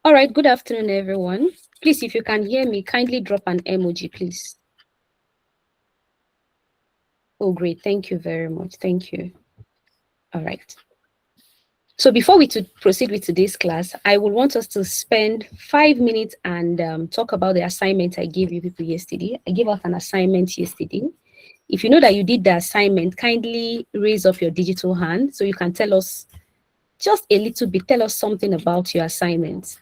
All right, good afternoon, everyone. Please, if you can hear me, kindly drop an emoji, please. Oh, great. Thank you very much. Thank you. All right. So before we proceed with today's class, I would want us to spend 5 minutes and talk about the assignment I gave you people yesterday. I gave out an assignment yesterday. If you know that you did the assignment, kindly raise up your digital hand so you can tell us just a little bit, tell us something about your assignment.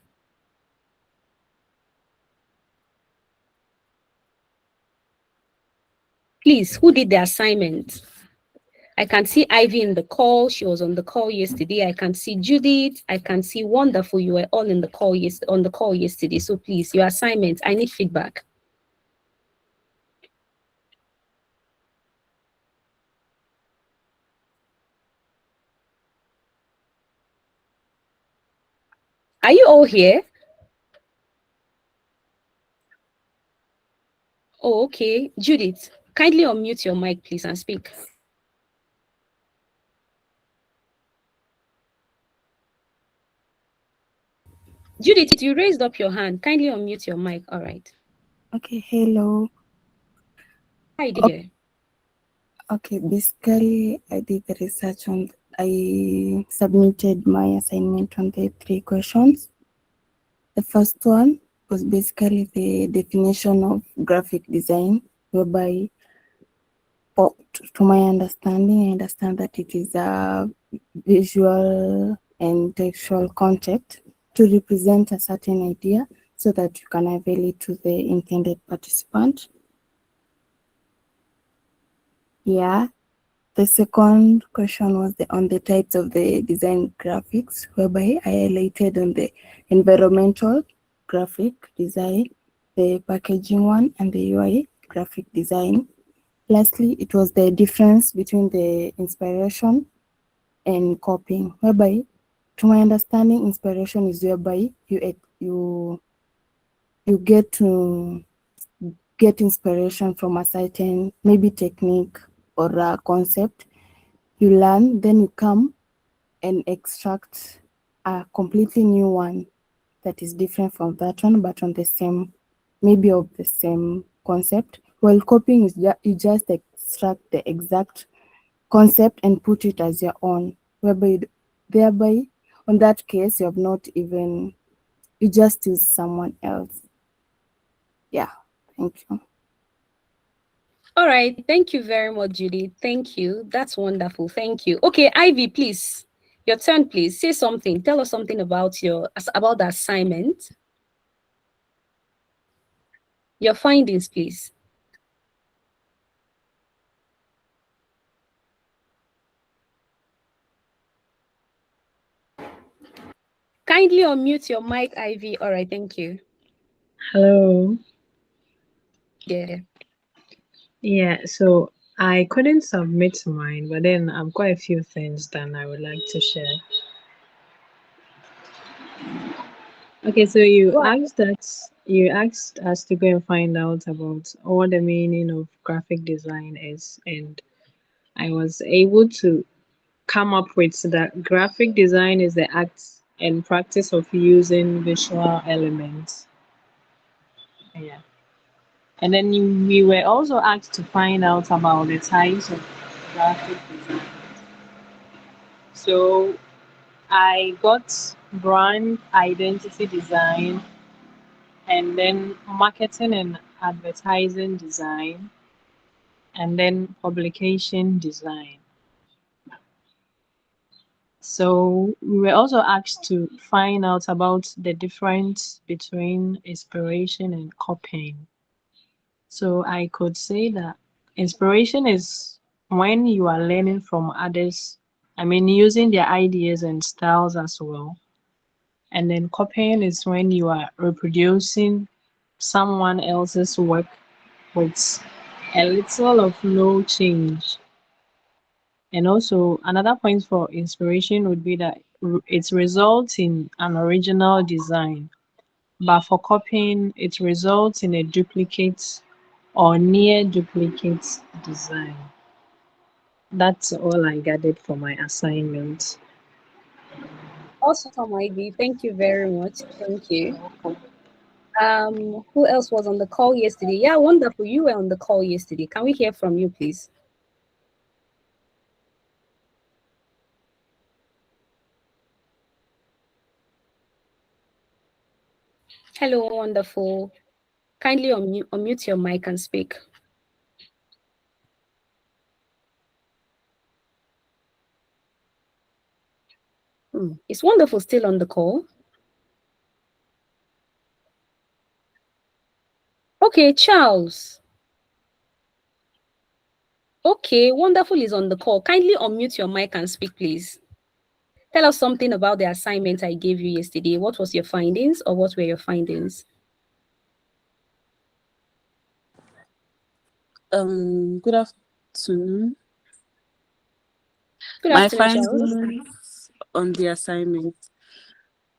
Please, who did the assignment? I can see Ivy in the call. She was on the call yesterday. I can see Judith. I can see Wonderful. You were all in the call on the call yesterday. So please, your assignment. I need feedback. Are you all here? Oh, okay. Judith, kindly unmute your mic, please, and speak. Judith, you raised up your hand. Kindly unmute your mic. All right. Okay, hello. Hi, dear. Okay, basically, I did the research on, I submitted my assignment on the 3 questions. The first one was basically the definition of graphic design, whereby, to my understanding, I understand that it is a visual and textual concept to represent a certain idea so that you can avail it to the intended participant. Yeah. The second question was on the types of the design graphics, whereby I highlighted on the environmental graphic design, the packaging one, and the UI graphic design. Lastly, it was the difference between the inspiration and copying, whereby, to my understanding, inspiration is whereby you get to get inspiration from a certain maybe technique or a concept. You learn, then you come and extract a completely new one that is different from that one, but on the same, maybe of the same concept. While copying is you just extract the exact concept and put it as your own, whereby thereby, on that case, you have not even, you just use someone else. Yeah, thank you. All right. Thank you very much, Judy. Thank you. That's wonderful. Thank you. Okay, Ivy, please. Your turn, please. Say something. Tell us something about about the assignment. Your findings, please. Kindly unmute your mic, Ivy. All right, thank you. Hello. Yeah. Yeah, so I couldn't submit mine, but then quite a few things that I would like to share. Okay, so you asked us to go and find out about what the meaning of graphic design is, and I was able to come up with that graphic design is the act and practice of using visual elements. Yeah. And then we were also asked to find out about the types of graphic design. So I got brand identity design and then marketing and advertising design and then publication design. So we were also asked to find out about the difference between inspiration and copying. So I could say that inspiration is when you are learning from others, I mean, using their ideas and styles as well. And then copying is when you are reproducing someone else's work with a little of no change. And also, another point for inspiration would be that it results in an original design. But for copying, it results in a duplicate or near duplicate design. That's all I gathered for my assignment. Awesome, Ivy. Thank you very much. Thank you. Who else was on the call yesterday? Yeah, wonderful. You were on the call yesterday. Can we hear from you, please? Hello, wonderful. Kindly unmute your mic and speak. Is Wonderful still on the call? Okay, Charles. Okay, Wonderful is on the call. Kindly unmute your mic and speak, please. Tell us something about the assignment I gave you yesterday. What was your findings, or what were your findings? Good afternoon. Good My afternoon, Charles. findings on the assignment.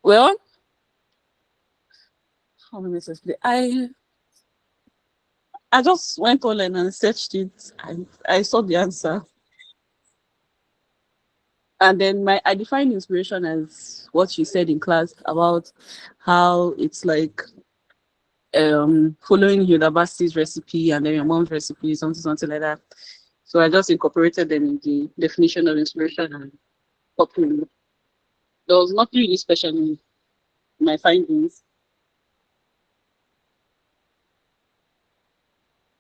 Well, how many I just went online and searched it. I saw the answer. And then I defined inspiration as what you said in class about how it's like following university's recipe and then your mom's recipe, something like that. So I just incorporated them in the definition of inspiration and copying. There was nothing really special in my findings.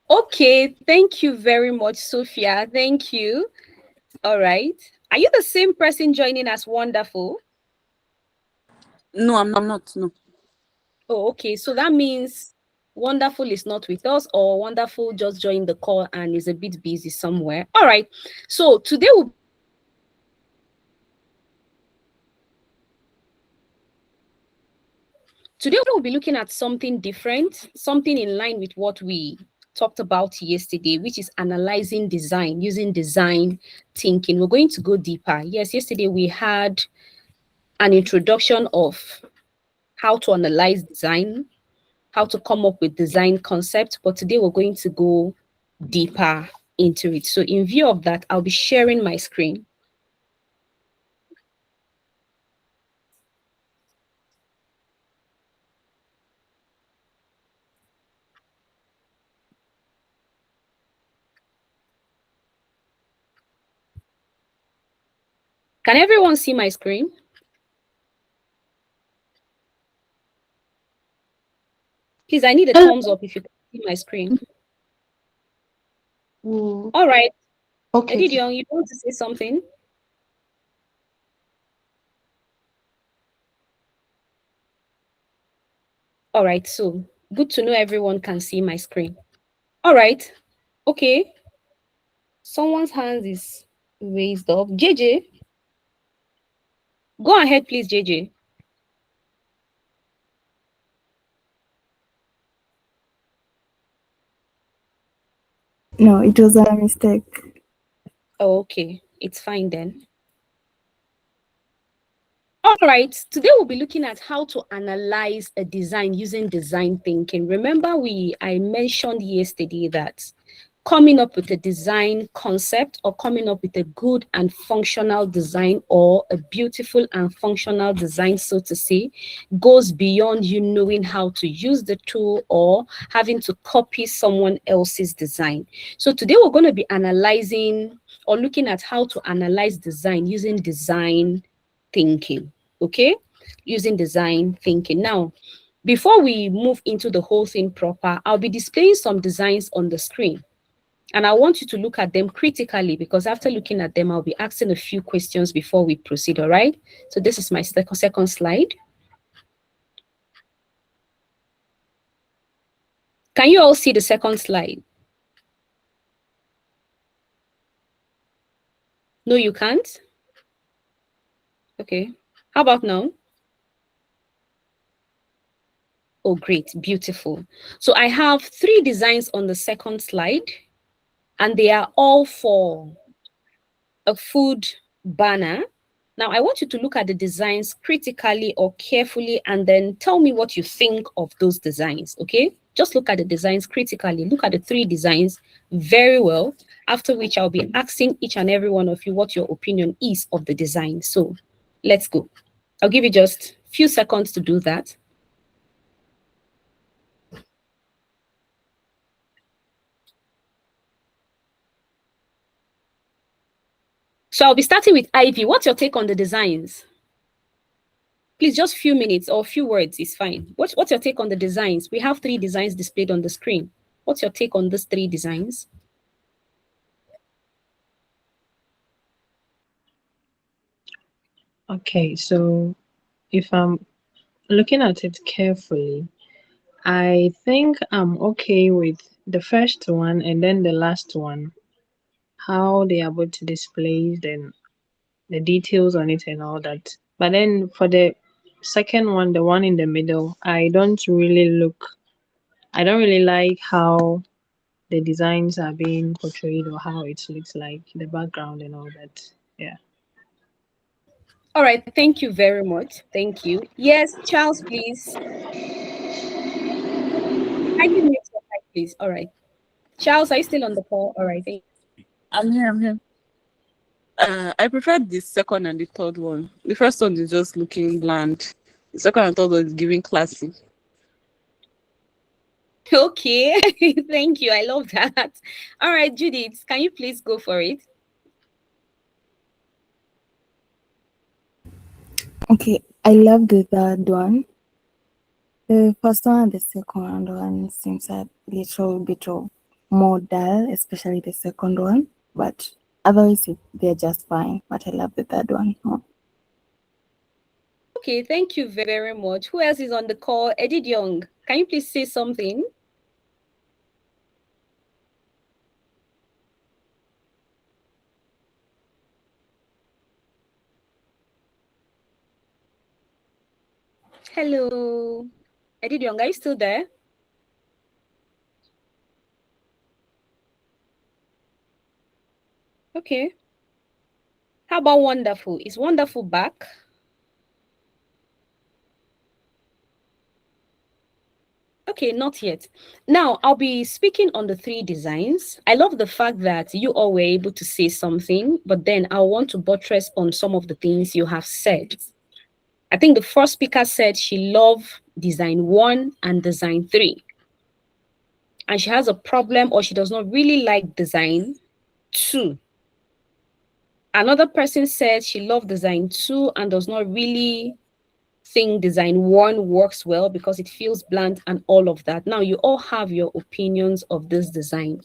Okay, thank you very much, Sophia. Thank you. All right. Are you the same person joining as Wonderful? No, I'm not. No. Oh, okay. So that means Wonderful is not with us, or Wonderful just joined the call and is a bit busy somewhere. All right. So today we'll be looking at something different, something in line with what we talked about yesterday, which is analyzing design, using design thinking. We're going to go deeper. Yes, yesterday we had an introduction of how to analyze design, how to come up with design concepts, but today we're going to go deeper into it. So in view of that, I'll be sharing my screen. Can everyone see my screen? Please, I need a thumbs up if you can see my screen. All right. Okay. Edidion, you want to say something? All right, so good to know everyone can see my screen. All right. Okay. Someone's hand is raised up. JJ. Go ahead, please, JJ. No, it was a mistake. Oh, okay. It's fine then. All right, today we'll be looking at how to analyze a design using design thinking. Remember, I mentioned yesterday that coming up with a design concept, or coming up with a good and functional design, or a beautiful and functional design, so to say, goes beyond you knowing how to use the tool or having to copy someone else's design. So today we're going to be analyzing or looking at how to analyze design using design thinking. Okay, using design thinking. Now, before we move into the whole thing proper, I'll be displaying some designs on the screen. And I want you to look at them critically, because after looking at them, I'll be asking a few questions before we proceed, all right? So this is my second slide. Can you all see the second slide? No, you can't? Okay. How about now? Oh, great. Beautiful. So I have 3 designs on the second slide, and they are all for a food banner. Now, I want you to look at the designs critically or carefully, and then tell me what you think of those designs, okay? Just look at the designs critically. Look at the 3 designs very well, after which I'll be asking each and every one of you what your opinion is of the design. So let's go. I'll give you just a few seconds to do that. So I'll be starting with Ivy. What's your take on the designs? Please, just a few minutes or a few words is fine. What's your take on the designs? We have 3 designs displayed on the screen. What's your take on these 3 designs? Okay, so if I'm looking at it carefully, I think I'm okay with the first one and then the last one, how they are able to display the details on it and all that. But then for the second one, the one in the middle, I don't really like how the designs are being portrayed or how it looks like, the background and all that. Yeah. All right, thank you very much. Thank you. Yes, Charles, please. I can mute your mic, please. All right. Charles, are you still on the call? All right. I'm here. I'm here. I prefer the second and the third one. The first one is just looking bland. The second and third one is giving classy. Okay. Thank you. I love that. All right, Judith, can you please go for it? Okay, I love the third one. The first one and the second one seems a little bit of more dull, especially the second one. But otherwise, they're just fine. But I love the third one more. Okay, thank you very much. Who else is on the call? Edith Young, can you please say something? Hello. Edith Young, are you still there? Okay. How about Wonderful? Is Wonderful back? Okay, not yet. Now, I'll be speaking on the 3 designs. I love the fact that you all were able to say something, but then I want to buttress on some of the things you have said. I think the first speaker said she loved design 1 and design 3. And she has a problem or she does not really like design 2. Another person said she loved design 2 and does not really think design 1 works well because it feels bland and all of that. Now, you all have your opinions of this design.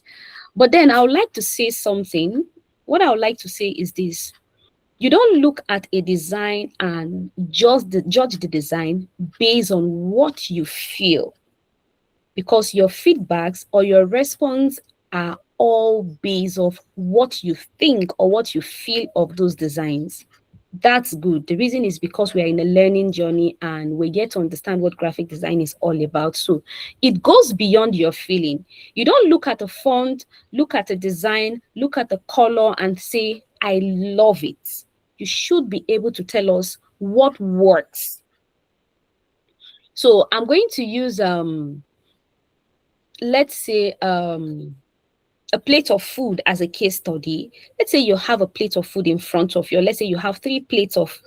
But then I would like to say something. What I would like to say is this. You don't look at a design and judge the design based on what you feel, because your feedbacks or your response are all based off what you think or what you feel of those designs. That's good. The reason is because we are in a learning journey and we get to understand what graphic design is all about. So it goes beyond your feeling. You don't look at a font, look at a design, look at the color and say, I love it. You should be able to tell us what works. So I'm going to use let's say a plate of food as a case study. Let's say you have a plate of food in front of you. Let's say you have 3 plates of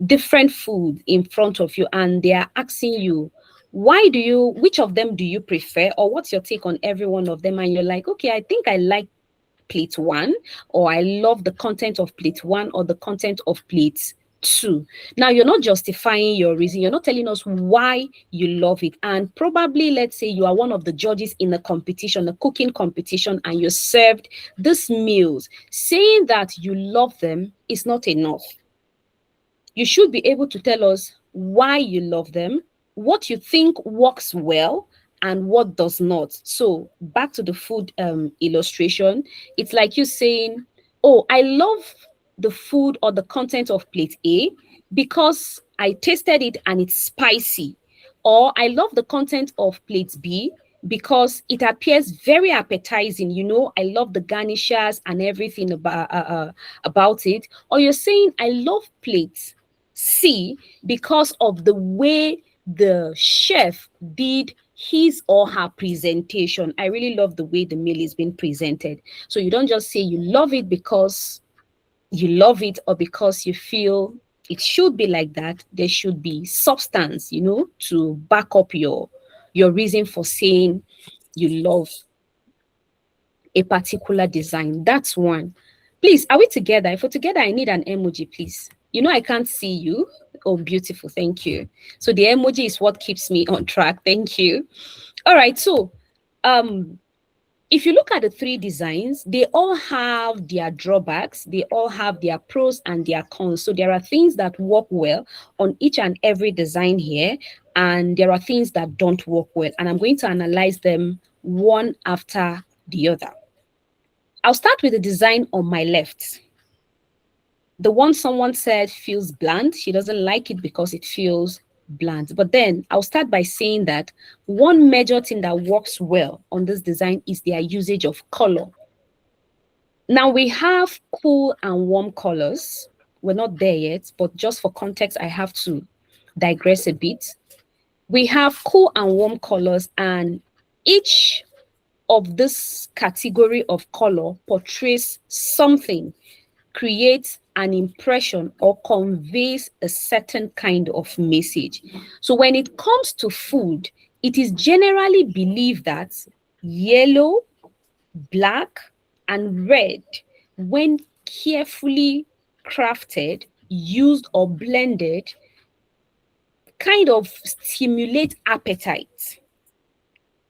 different food in front of you and they are asking you, which of them do you prefer? Or what's your take on every one of them? And you're like, okay, I think I like plate 1, or I love the content of plate 1 or the content of plate 2. Now, you're not justifying your reason. You're not telling us why you love it. And probably, let's say you are one of the judges in a competition, a cooking competition, and you're served these meals. Saying that you love them is not enough. You should be able to tell us why you love them, what you think works well, and what does not. So back to the food illustration, it's like you saying, oh, I love the food or the content of plate A because I tasted it and it's spicy. Or I love the content of plate B because it appears very appetizing. You know, I love the garnishes and everything about it. Or you're saying, I love plate C because of the way the chef did his or her presentation. I really love the way the meal is being presented. So you don't just say you love it because you love it or because you feel It should be like that. There should be substance, to back up your reason for saying you love a particular design. That's one. Please, are we together? If we're together, I need an emoji, please. I can't see you. Oh, beautiful. Thank you. So the emoji is what keeps me on track. Thank you. All right. So, if you look at the three designs, they all have their drawbacks. They all have their pros and their cons. So there are things that work well on each and every design here, and there are things that don't work well. And I'm going to analyze them one after the other. I'll start with the design on my left. The one someone said feels bland. She doesn't like it because it feels bland. But then I'll start by saying that one major thing that works well on this design is their usage of color. Now we have cool and warm colors. We're not there yet, but just for context, I have to digress a bit. We have cool and warm colors, and each of this category of color portrays something, creates an impression, or conveys a certain kind of message. So when it comes to food, it is generally believed that yellow, black, and red, when carefully crafted, used, or blended, kind of stimulate appetite.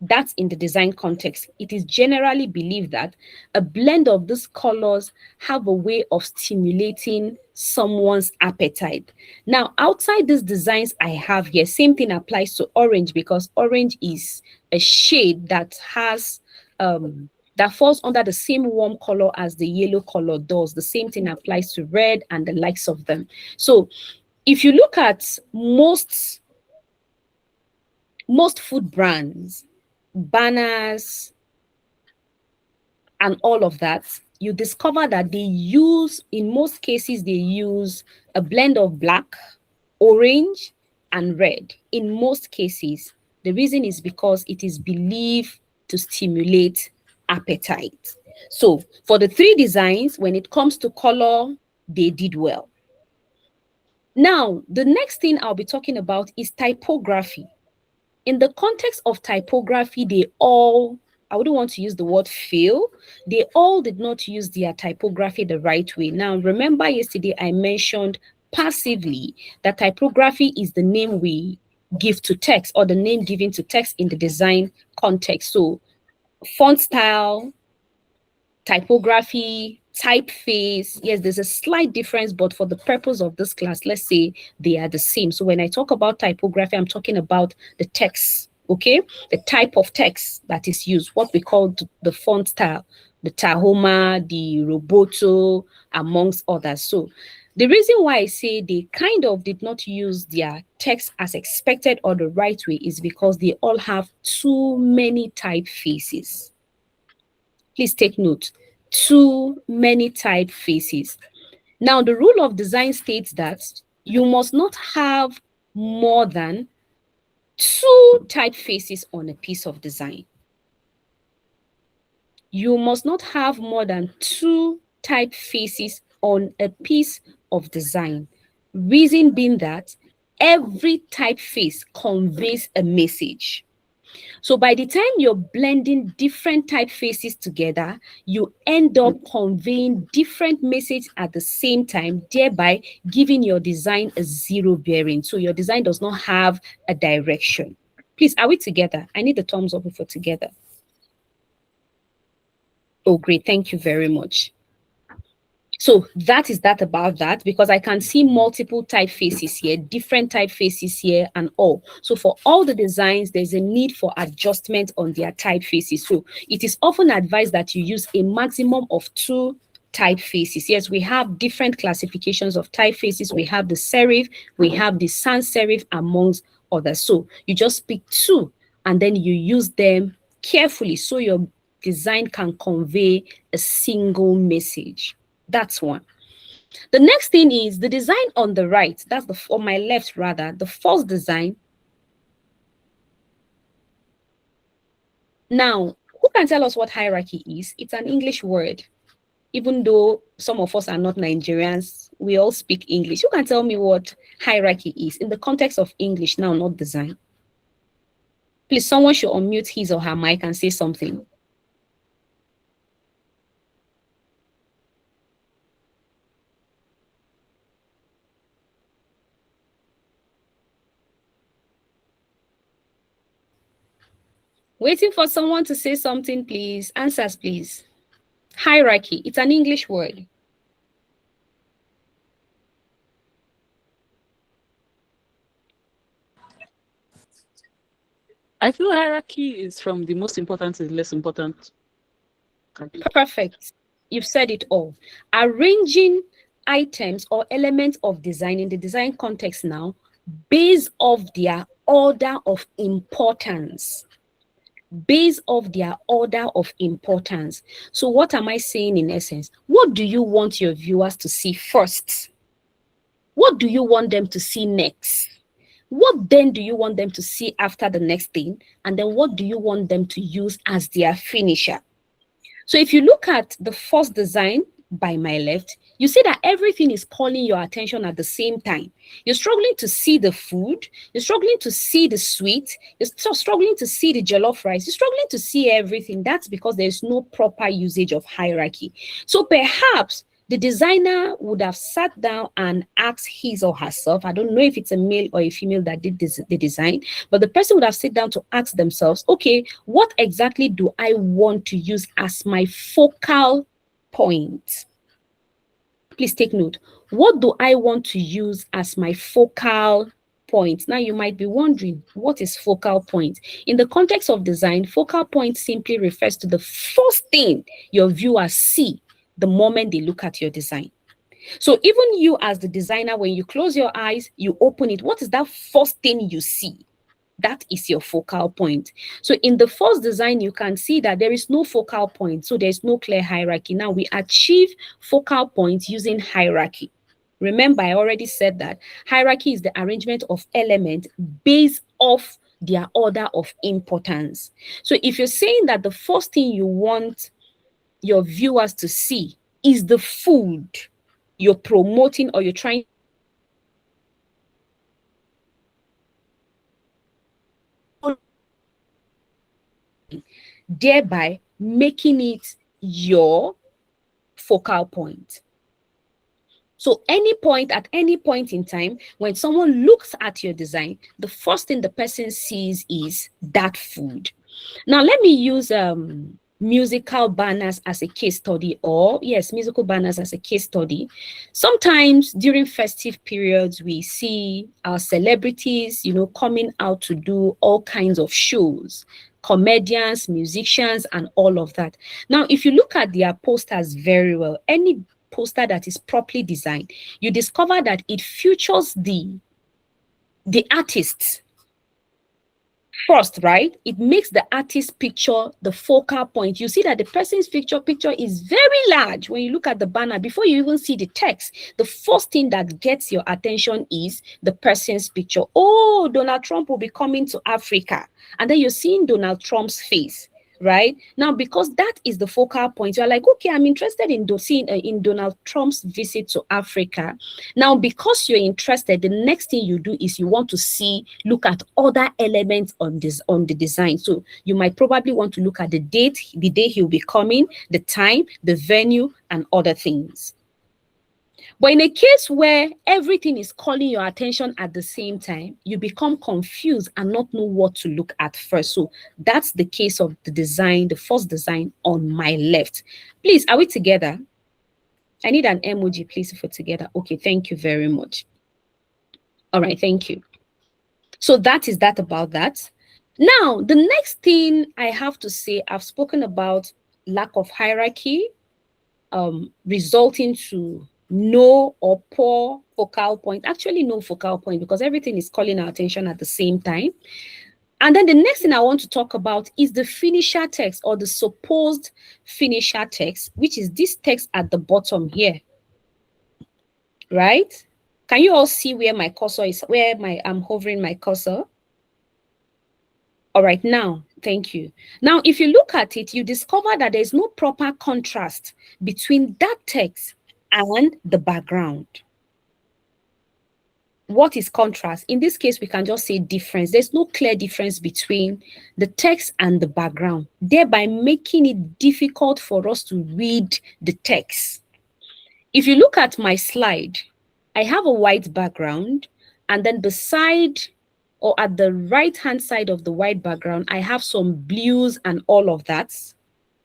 That's in the design context. It is generally believed that a blend of these colors have a way of stimulating someone's appetite. Now, outside these designs I have here, same thing applies to orange, because orange is a shade that has that falls under the same warm color as the yellow color does. The same thing applies to red and the likes of them. So if you look at most food brands, banners, and all of that, you discover that they use, in most cases, they use a blend of black, orange, and red. In most cases, the reason is because it is believed to stimulate appetite. So for the three designs, when it comes to color, they did well. Now, the next thing I'll be talking about is typography. In the context of typography, they all, I wouldn't want to use the word fail, they all did not use their typography the right way. Now, remember yesterday I mentioned passively that typography is the name we give to text, or the name given to text in the design context. So font style, typography, typeface, yes, there's a slight difference, but for the purpose of this class, let's say they are the same. So when I talk about typography, I'm talking about the text, okay? The type of text that is used, what we call the font style, the Tahoma, the Roboto, amongst others. So the reason why I say they kind of did not use their text as expected or the right way is because they all have too many typefaces. Please take note, too many typefaces. Now, the rule of design states that you must not have more than 2 typefaces on a piece of design. You must not have more than 2 typefaces on a piece of design. Reason being that every typeface conveys a message. So by the time you're blending different typefaces together, you end up conveying different messages at the same time, thereby giving your design a zero bearing. So your design does not have a direction. Please, are we together? I need the thumbs up if we're together. Oh, great. Thank you very much. So that is that about that, because I can see multiple typefaces here, different typefaces here and all. So for all the designs, there's a need for adjustment on their typefaces. So it is often advised that you use a maximum of 2 typefaces. Yes, we have different classifications of typefaces. We have the serif, we have the sans serif, amongst others. So you just pick 2 and then you use them carefully so your design can convey a single message. That's one. The next thing is the design on the right. That's on my left rather, the first design. Now, who can tell us what hierarchy is? It's an English word. Even though some of us are not Nigerians, we all speak English. You can tell me what hierarchy is in the context of English now, not design. Please, someone should unmute his or her mic and say something. Waiting for someone to say something, please. Answers, please. Hierarchy, it's an English word. I feel hierarchy is from the most important to the less important. Perfect. You've said it all. Arranging items or elements of design in the design context now based off their order of importance. Based off their order of importance. So what am I saying in essence? What do you want your viewers to see first? What do you want them to see next? What then do you want them to see after the next thing? And then what do you want them to use as their finisher? So if you look at the first design by my left, you see that everything is calling your attention at the same time. You're struggling to see the food. You're struggling to see the sweet. You're struggling to see the jollof rice. You're struggling to see everything. That's because there's no proper usage of hierarchy. So perhaps the designer would have sat down and asked his or herself, I don't know if it's a male or a female that did the design, but the person would have sat down to ask themselves, okay, what exactly do I want to use as my focal point? Please take note. What do I want to use as my focal point? Now you might be wondering, what is focal point? In the context of design, focal point simply refers to the first thing your viewers see the moment they look at your design. So even you as the designer, when you close your eyes, you open it, what is that first thing you see? That is your focal point. So in the first design, you can see that there is no focal point. So there's no clear hierarchy. Now we achieve focal points using hierarchy. Remember, I already said that hierarchy is the arrangement of elements based off their order of importance. So if you're saying that the first thing you want your viewers to see is the food you're promoting or you're trying thereby making it your focal point. So any point at any point in time, when someone looks at your design, the first thing the person sees is that food. Now let me use musical banners as a case study, or yes, musical banners as a case study. Sometimes during festive periods, we see our celebrities, coming out to do all kinds of shows, comedians, musicians, and all of that. Now, if you look at their posters very well, any poster that is properly designed, you discover that it features the artists first, right? It makes the artist picture the focal point. You see that the person's picture is very large. When you look at the banner, before you even see the text, the first thing that gets your attention is the person's picture. Oh, Donald Trump will be coming to Africa. And then you're seeing Donald Trump's face, right? Now, because that is the focal point, you're like, okay, I'm interested in seeing in Donald Trump's visit to Africa. Now, because you're interested, the next thing you do is you want to look at other elements on the design. So you might probably want to look at the date, the day he'll be coming, the time, the venue, and other things. But in a case where everything is calling your attention at the same time, you become confused and not know what to look at first. So that's the case of the design, the first design on my left. Please, are we together? I need an emoji, please, if we're together. Okay, thank you very much. All right, thank you. So that is that about that. Now, the next thing I have to say, I've spoken about lack of hierarchy, resulting to no or poor focal point. Actually, no focal point, because everything is calling our attention at the same time. And then the next thing I want to talk about is the finisher text, or the supposed finisher text, which is this text at the bottom here. Right? Can you all see where my cursor is, I'm hovering my cursor? All right, now, thank you. Now, if you look at it, you discover that there's no proper contrast between that text and the background. what is contrast? In this case, we can just say difference. There's no clear difference between the text and the background, thereby making it difficult for us to read the text. If you look at my slide, I have a white background, and then beside or at the right-hand side of the white background, I have some blues and all of that.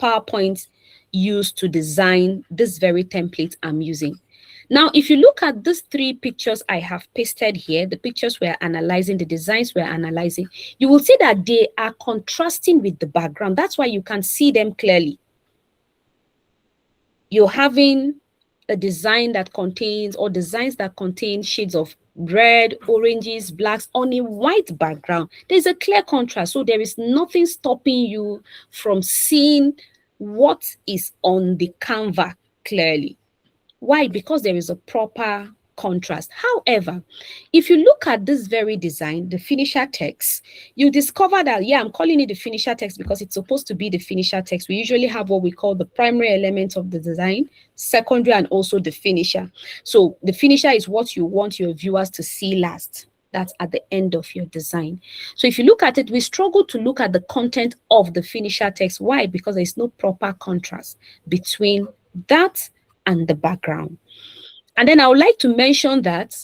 PowerPoint used to design this very template I'm using. Now, if you look at these three pictures I have pasted here, the pictures we're analyzing, the designs we're analyzing, you will see that they are contrasting with the background. That's why you can see them clearly. You're having a design that contains, or designs that contain shades of red, oranges, blacks on a white background. There's a clear contrast. So there is nothing stopping you from seeing what is on the canvas clearly. Why? Because there is a proper contrast. However, if you look at this very design, the finisher text, you discover that, yeah, I'm calling it the finisher text because it's supposed to be the finisher text. We usually have what we call the primary element of the design, secondary, and also the finisher. So the finisher is what you want your viewers to see last. That's at the end of your design. So if you look at it, we struggle to look at the content of the finisher text. Why? Because there's no proper contrast between that and the background. And then I would like to mention that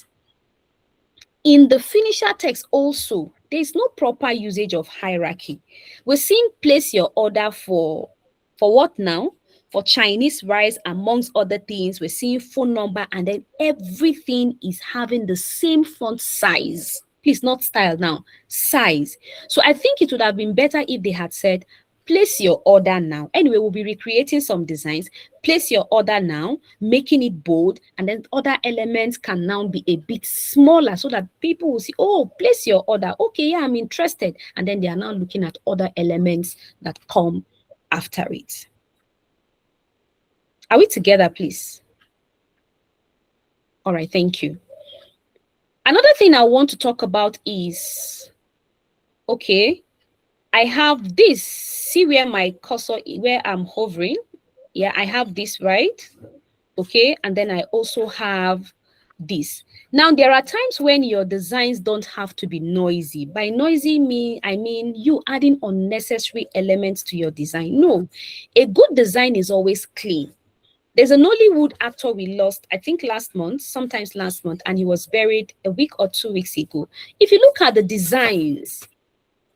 in the finisher text also, there is no proper usage of hierarchy. We're seeing place your order for what now? For Chinese rice, amongst other things. We're seeing phone number, and then everything is having the same font size. Please, not style now, size. So I think it would have been better if they had said, place your order now. Anyway, we'll be recreating some designs. Place your order now, making it bold, and then other elements can now be a bit smaller so that people will see, oh, place your order. Okay, yeah, I'm interested. And then they are now looking at other elements that come after it. Are we together, please? All right, thank you. Another thing I want to talk about is, okay, I have this. See where my cursor, where I'm hovering? Yeah, I have this, right? Okay, and then I also have this. Now, there are times when your designs don't have to be noisy. By noisy, I mean you adding unnecessary elements to your design. No, a good design is always clean. There's a Nollywood actor we lost, I think last month, and he was buried a week or 2 weeks ago. If you look at the designs,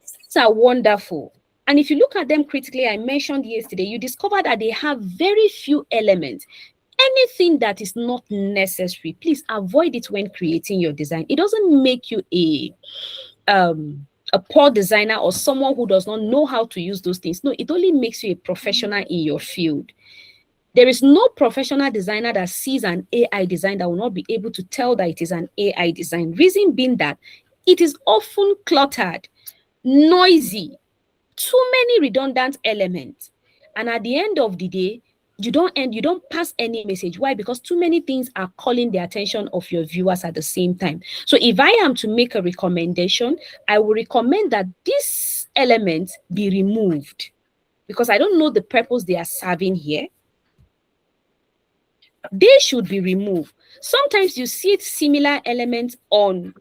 these are wonderful. And if you look at them critically, I mentioned yesterday, you discover that they have very few elements. Anything that is not necessary, please avoid it when creating your design. It doesn't make you a poor designer or someone who does not know how to use those things. No, it only makes you a professional in your field. There is no professional designer that sees an AI design that will not be able to tell that it is an AI design. Reason being that it is often cluttered, noisy, too many redundant elements. And at the end of the day, you don't pass any message. Why? Because too many things are calling the attention of your viewers at the same time. So if I am to make a recommendation, I will recommend that these elements be removed because I don't know the purpose they are serving here. They should be removed. Sometimes you see similar elements on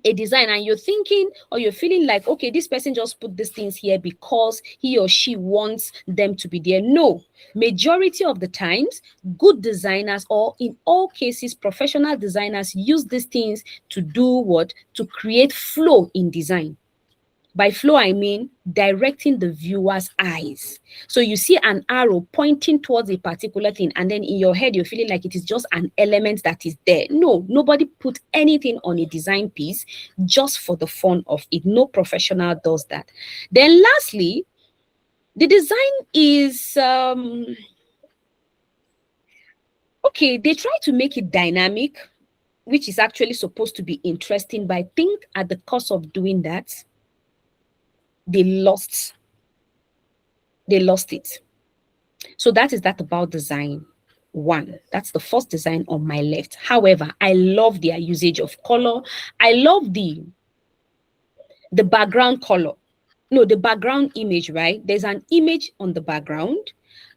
a design and you're thinking or you're feeling like, okay, this person just put these things here because he or she wants them to be there. No, majority of the times, good designers, or in all cases, professional designers, use these things to do what? To create flow in design. By flow, I mean directing the viewer's eyes. So you see an arrow pointing towards a particular thing, and then in your head, you're feeling like it is just an element that is there. No, nobody put anything on a design piece just for the fun of it. No professional does that. Then lastly, the design is, okay, they try to make it dynamic, which is actually supposed to be interesting, but I think at the cost of doing that, they lost it. So that is that about design one. That's the first design on my left. However, I love their usage of color. I love the background color. No, the background image, right? There's an image on the background,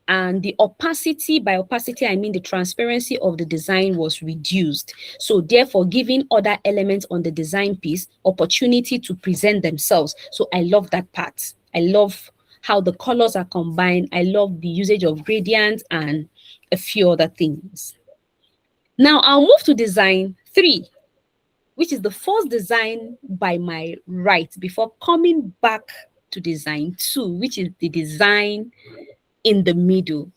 and the opacity, by opacity, I mean the transparency of the design was reduced. So therefore, giving other elements on the design piece opportunity to present themselves. So I love that part. I love how the colors are combined. I love the usage of gradients and a few other things. Now I'll move to design 3, which is the first design by my right before coming back to design 2, which is the design in the middle.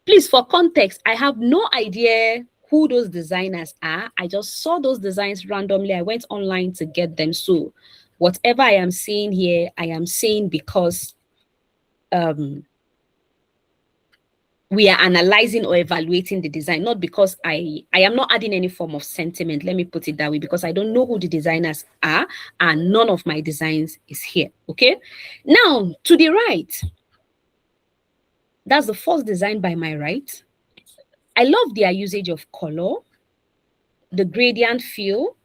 Please, for context, I have no idea who those designers are. I just saw those designs randomly. I went online to get them. So whatever I am saying here, I am saying because we are analyzing or evaluating the design, not because I am not adding any form of sentiment. Let me put it that way, because I don't know who the designers are and none of my designs is here. Okay. Now to the right, that's the first design by my right. I love their usage of color, the gradient feel.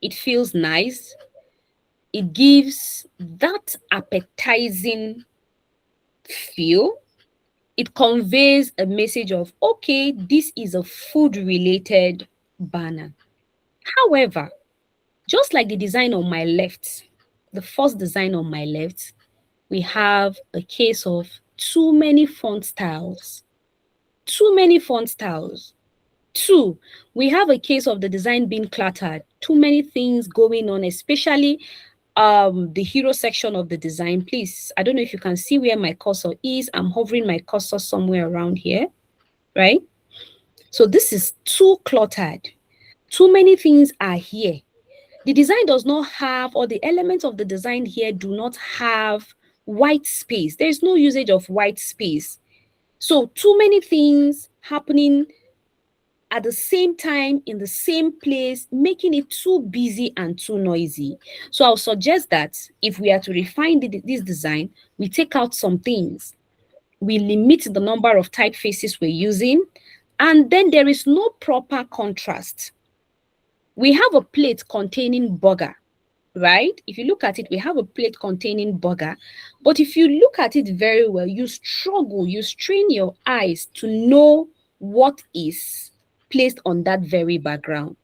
It feels nice. It gives that appetizing feel. It conveys a message of, okay, this is a food-related banner. However, just like the design on my left, the first design on my left, we have a case of too many font styles. Too many font styles. 2, we have a case of the design being cluttered. Too many things going on, especially the hero section of the design. Please, I don't know if you can see where my cursor is. I'm hovering my cursor somewhere around here, right? So this is too cluttered. Too many things are here. The design does not have, or the elements of the design here do not have white space. There is no usage of white space. So too many things happening at the same time in the same place, making it too busy and too noisy. So I'll suggest that if we are to refine this design, we take out some things. We limit the number of typefaces we're using, and then there is no proper contrast. We have a plate containing burger, right? If you look at it, we have a plate containing burger. But if you look at it very well, you struggle, you strain your eyes to know what is placed on that very background.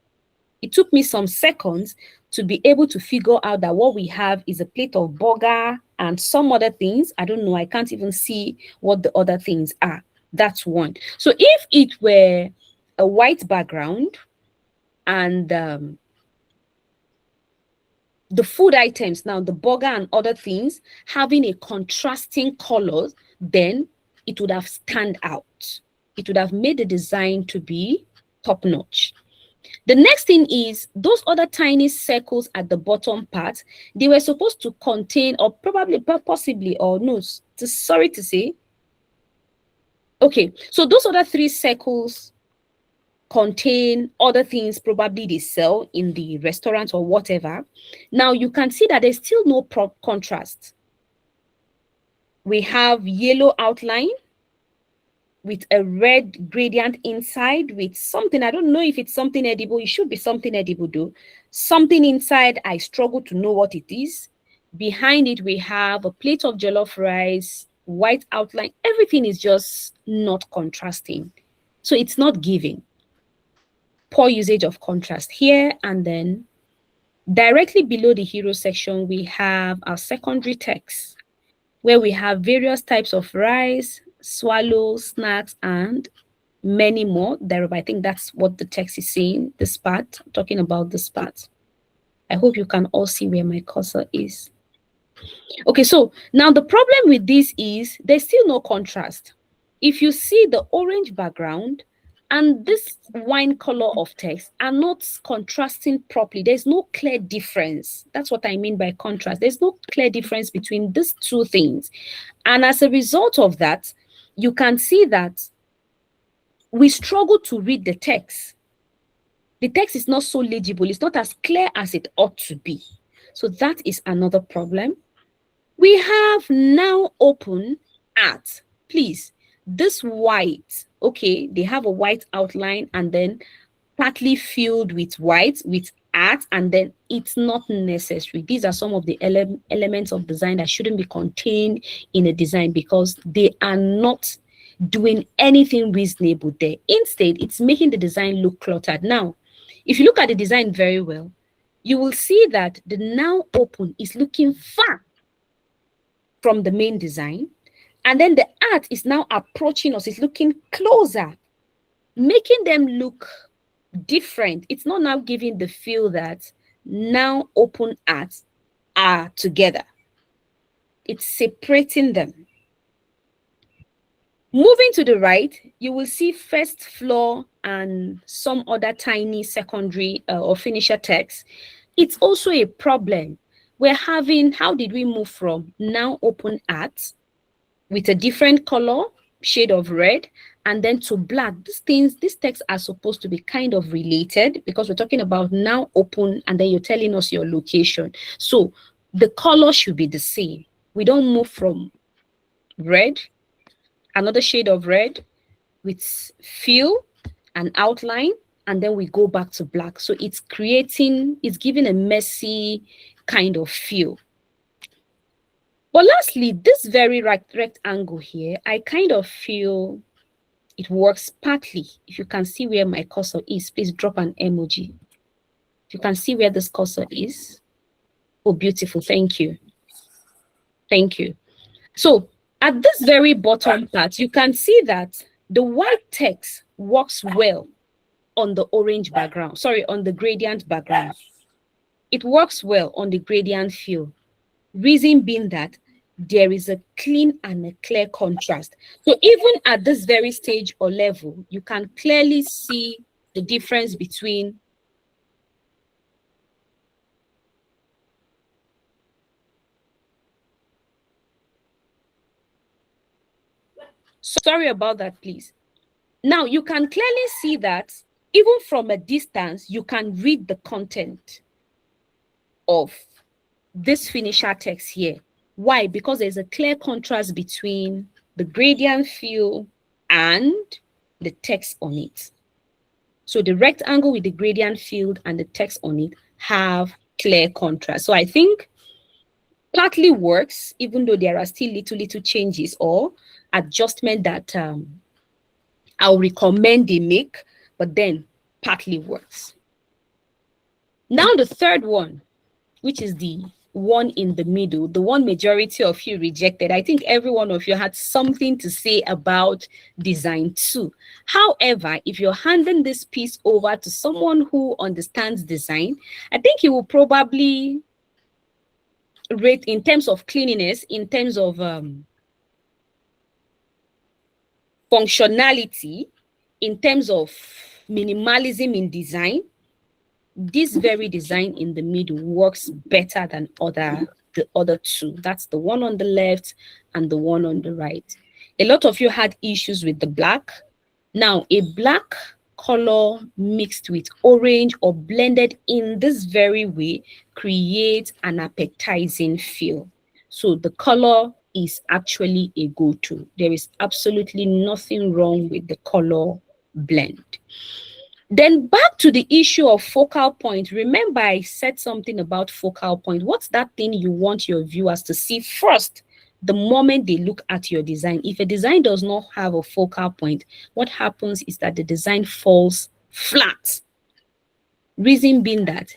It took me some seconds to be able to figure out that what we have is a plate of burger and some other things. I don't know. I can't even see what the other things are. That's one. So if it were a white background and the food items, now the burger and other things, having a contrasting color, then it would have stand out. It would have made the design to be top notch. The next thing is those other tiny circles at the bottom part, they were supposed to contain, or probably, possibly, or no, sorry to say. Okay, so those other 3 circles contain other things, probably they sell in the restaurant or whatever. Now you can see that there's still no contrast. We have yellow outline with a red gradient inside with something. I don't know if it's something edible. It should be something edible though. Something inside, I struggle to know what it is. Behind it, we have a plate of jollof rice, white outline. Everything is just not contrasting. So it's not giving. Poor usage of contrast here. And then directly below the hero section, we have our secondary text where we have various types of rice, swallow, snacks, and many more. I think that's what the text is saying, this part, talking about this part. I hope you can all see where my cursor is. Okay, so now the problem with this is there's still no contrast. If you see the orange background and this wine color of text are not contrasting properly, there's no clear difference. That's what I mean by contrast. There's no clear difference between these 2 things. And as a result of that, you can see that we struggle to read the text. The text is not so legible. It's not as clear as it ought to be. So that is another problem. We have now open art. Please, this white, okay, they have a white outline and then partly filled with white, with art, and then it's not necessary. These are some of the elements of design that shouldn't be contained in a design because they are not doing anything reasonable there. Instead, it's making the design look cluttered. Now, if you look at the design very well, you will see that the now open is looking far from the main design. And then the art is now approaching us, it's looking closer, making them look different. It's not now giving the feel that now open arts are together. It's separating them. Moving to the right, you will see first floor and some other tiny secondary or finisher text. It's also a problem. We're having, how did we move from now open art with a different color, shade of red, and then to black? These texts are supposed to be kind of related because we're talking about now open and then you're telling us your location. So the color should be the same. We don't move from red, another shade of red with fill and outline, and then we go back to black. So it's giving a messy kind of feel. But lastly, this very rectangle here, I kind of feel it works partly. If you can see where my cursor is, please drop an emoji. If you can see where this cursor is. Oh, beautiful. Thank you. Thank you. So at this very bottom part, you can see that the white text works well on the orange background. Sorry, on the gradient background. It works well on the gradient fill. Reason being that there is a clean and a clear contrast. So even at this very stage or level, you can clearly see the difference between sorry about that, please. Now you can clearly see that even from a distance, you can read the content of this finisher text here. Why? Because there's a clear contrast between the gradient fill and the text on it. So the rectangle with the gradient field and the text on it have clear contrast. So I think partly works, even though there are still little changes or adjustment that I'll recommend they make, but then partly works. Now the third one, which is the one in the middle, the one majority of you rejected. I think every one of you had something to say about design 2. However, if you're handing this piece over to someone who understands design, I think you will probably rate in terms of cleanliness, in terms of functionality, in terms of minimalism in design. This very design in the middle works better than the other two. That's the one on the left and the one on the right. A lot of you had issues with the black. Now, a black color mixed with orange or blended in this very way creates an appetizing feel. So the color is actually a go-to. There is absolutely nothing wrong with the color blend. Then back to the issue of focal point. Remember, I said something about focal point. What's that thing you want your viewers to see first the moment they look at your design? If a design does not have a focal point, what happens is that the design falls flat. Reason being that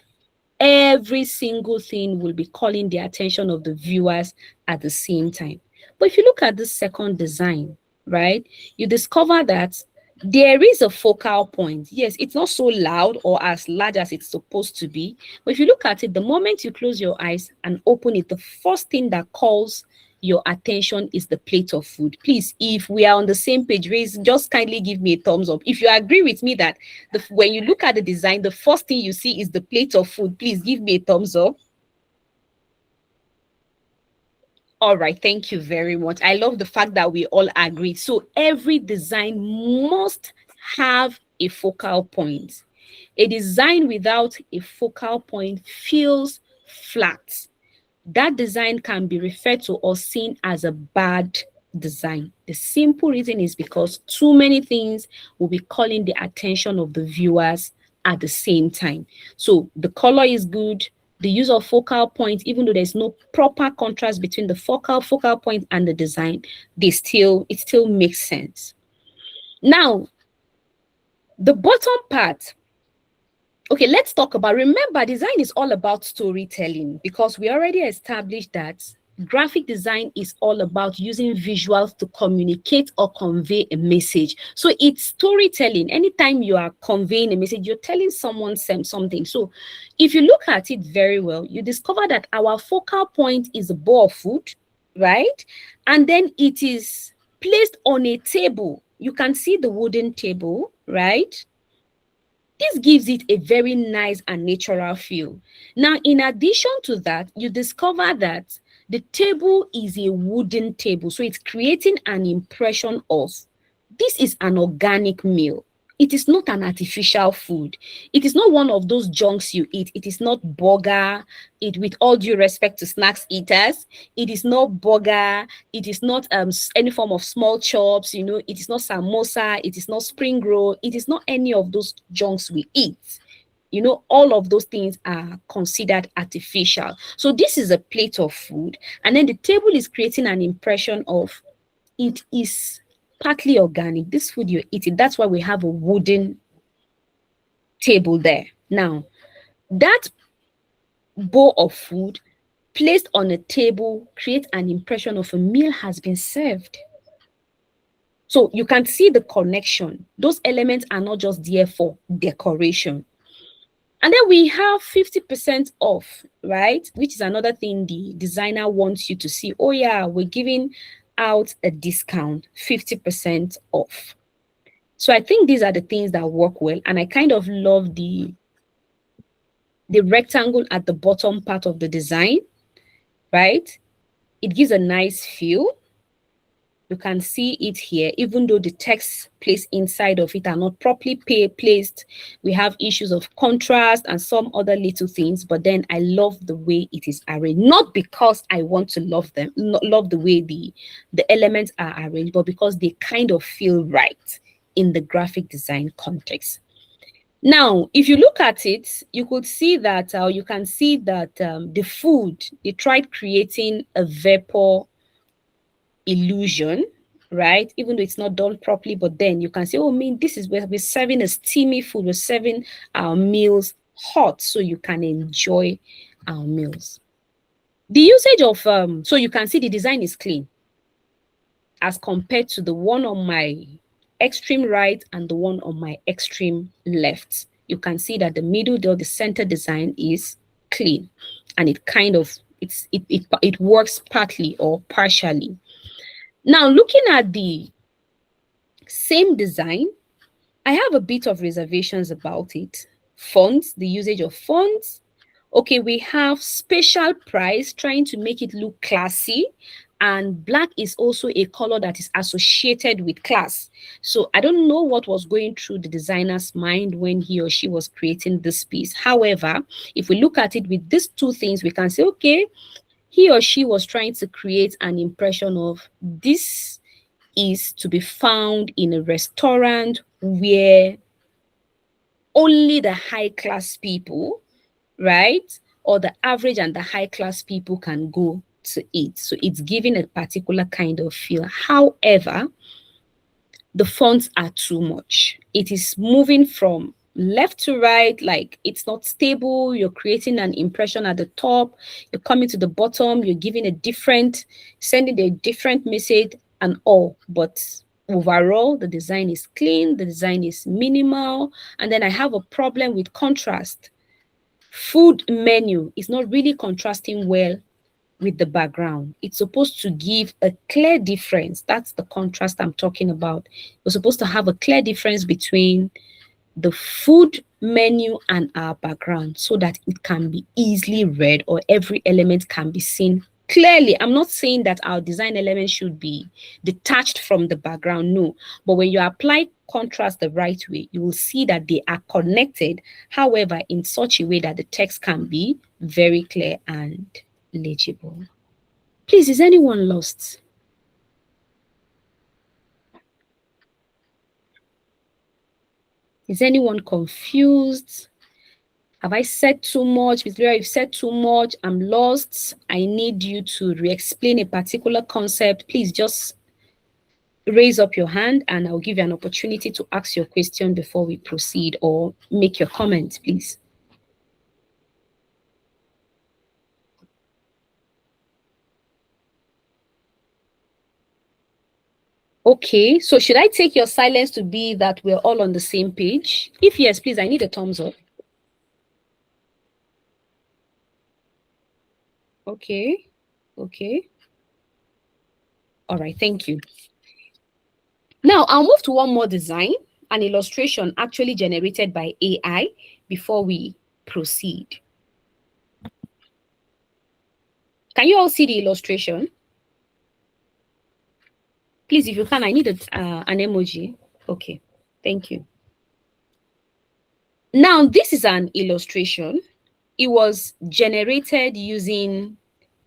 every single thing will be calling the attention of the viewers at the same time. But if you look at the second design, right, you discover that there is a focal point. Yes, it's not so loud or as large as it's supposed to be. But if you look at it, the moment you close your eyes and open it, the first thing that calls your attention is the plate of food. Please, if we are on the same page, just kindly give me a thumbs up. If you agree with me that when you look at the design, the first thing you see is the plate of food, please give me a thumbs up. All right, thank you very much. I love the fact that we all agree. So every design must have a focal point. A design without a focal point feels flat. That design can be referred to or seen as a bad design. The simple reason is because too many things will be calling the attention of the viewers at the same time. So the color is good, the use of focal point, even though there's no proper contrast between the focal point and the design, it still makes sense. Now, the bottom part. Okay, let's talk about, remember, design is all about storytelling, because we already established that graphic design is all about using visuals to communicate or convey a message. So it's storytelling. Anytime you are conveying a message, you're telling someone something. So if you look at it very well, you discover that our focal point is a bowl of food, right? And then it is placed on a table. You can see the wooden table, right? This gives it a very nice and natural feel. Now, in addition to that, you discover that the table is a wooden table. So it's creating an impression of this is an organic meal. It is not an artificial food. It is not one of those junks you eat. It is not burger. With all due respect to snacks eaters, it is not burger. It is not any form of small chops. It is not samosa. It is not spring roll. It is not any of those junks we eat. All of those things are considered artificial. So this is a plate of food, and then the table is creating an impression of it is partly organic. This food you're eating, that's why we have a wooden table there. Now, that bowl of food placed on a table creates an impression of a meal has been served. So you can see the connection. Those elements are not just there for decoration. And then we have 50% off, right? Which is another thing the designer wants you to see. Oh yeah, we're giving out a discount, 50% off. So I think these are the things that work well. And I kind of love the rectangle at the bottom part of the design, right? It gives a nice feel. You can see it here, even though the text placed inside of it are not properly placed. We have issues of contrast and some other little things, but then I love the way it is arranged. Not because I want to love the way the elements are arranged, but because they kind of feel right in the graphic design context. Now, if you look at it, you could see that, you can see that the food, they tried creating a vapor illusion, right? Even though it's not done properly, but then you can say, oh, this is where we're serving a steamy food, we're serving our meals hot so you can enjoy our meals. The usage of, so you can see the design is clean as compared to the one on my extreme right and the one on my extreme left. You can see that the middle or the center design is clean, and it kind of, it works partly or partially. Now, looking at the same design, I have a bit of reservations about it. Fonts, the usage of fonts. Okay, we have special price, trying to make it look classy. And black is also a color that is associated with class. So I don't know what was going through the designer's mind when he or she was creating this piece. However, if we look at it with these two things, we can say, okay, he or she was trying to create an impression of this is to be found in a restaurant where only the high class people, right, or the average and the high class people can go to eat. So it's giving a particular kind of feel. However, the fonts are too much. It is moving from left to right, like it's not stable. You're creating an impression at the top, you're coming to the bottom, you're giving sending a different message and all. But overall, the design is clean, the design is minimal. And then I have a problem with contrast. Food menu is not really contrasting well with the background. It's supposed to give a clear difference. That's the contrast I'm talking about. We're supposed to have a clear difference between the food menu and our background so that it can be easily read, or every element can be seen clearly. I'm not saying that our design elements should be detached from the background, no. But when you apply contrast the right way, you will see that they are connected, however, in such a way that the text can be very clear and legible. Please, is anyone lost? Is anyone confused? Have I said too much? Miss Lyra, you've said too much. I'm lost. I need you to re-explain a particular concept. Please just raise up your hand and I'll give you an opportunity to ask your question before we proceed, or make your comment, please. Okay, so should I take your silence to be that we're all on the same page? If yes, please, I need a thumbs up. Okay, okay. All right, thank you. Now I'll move to one more design, an illustration actually generated by AI, before we proceed. Can you all see the illustration? Please, if you can, I need an emoji. Okay, thank you. Now, this is an illustration. It was generated using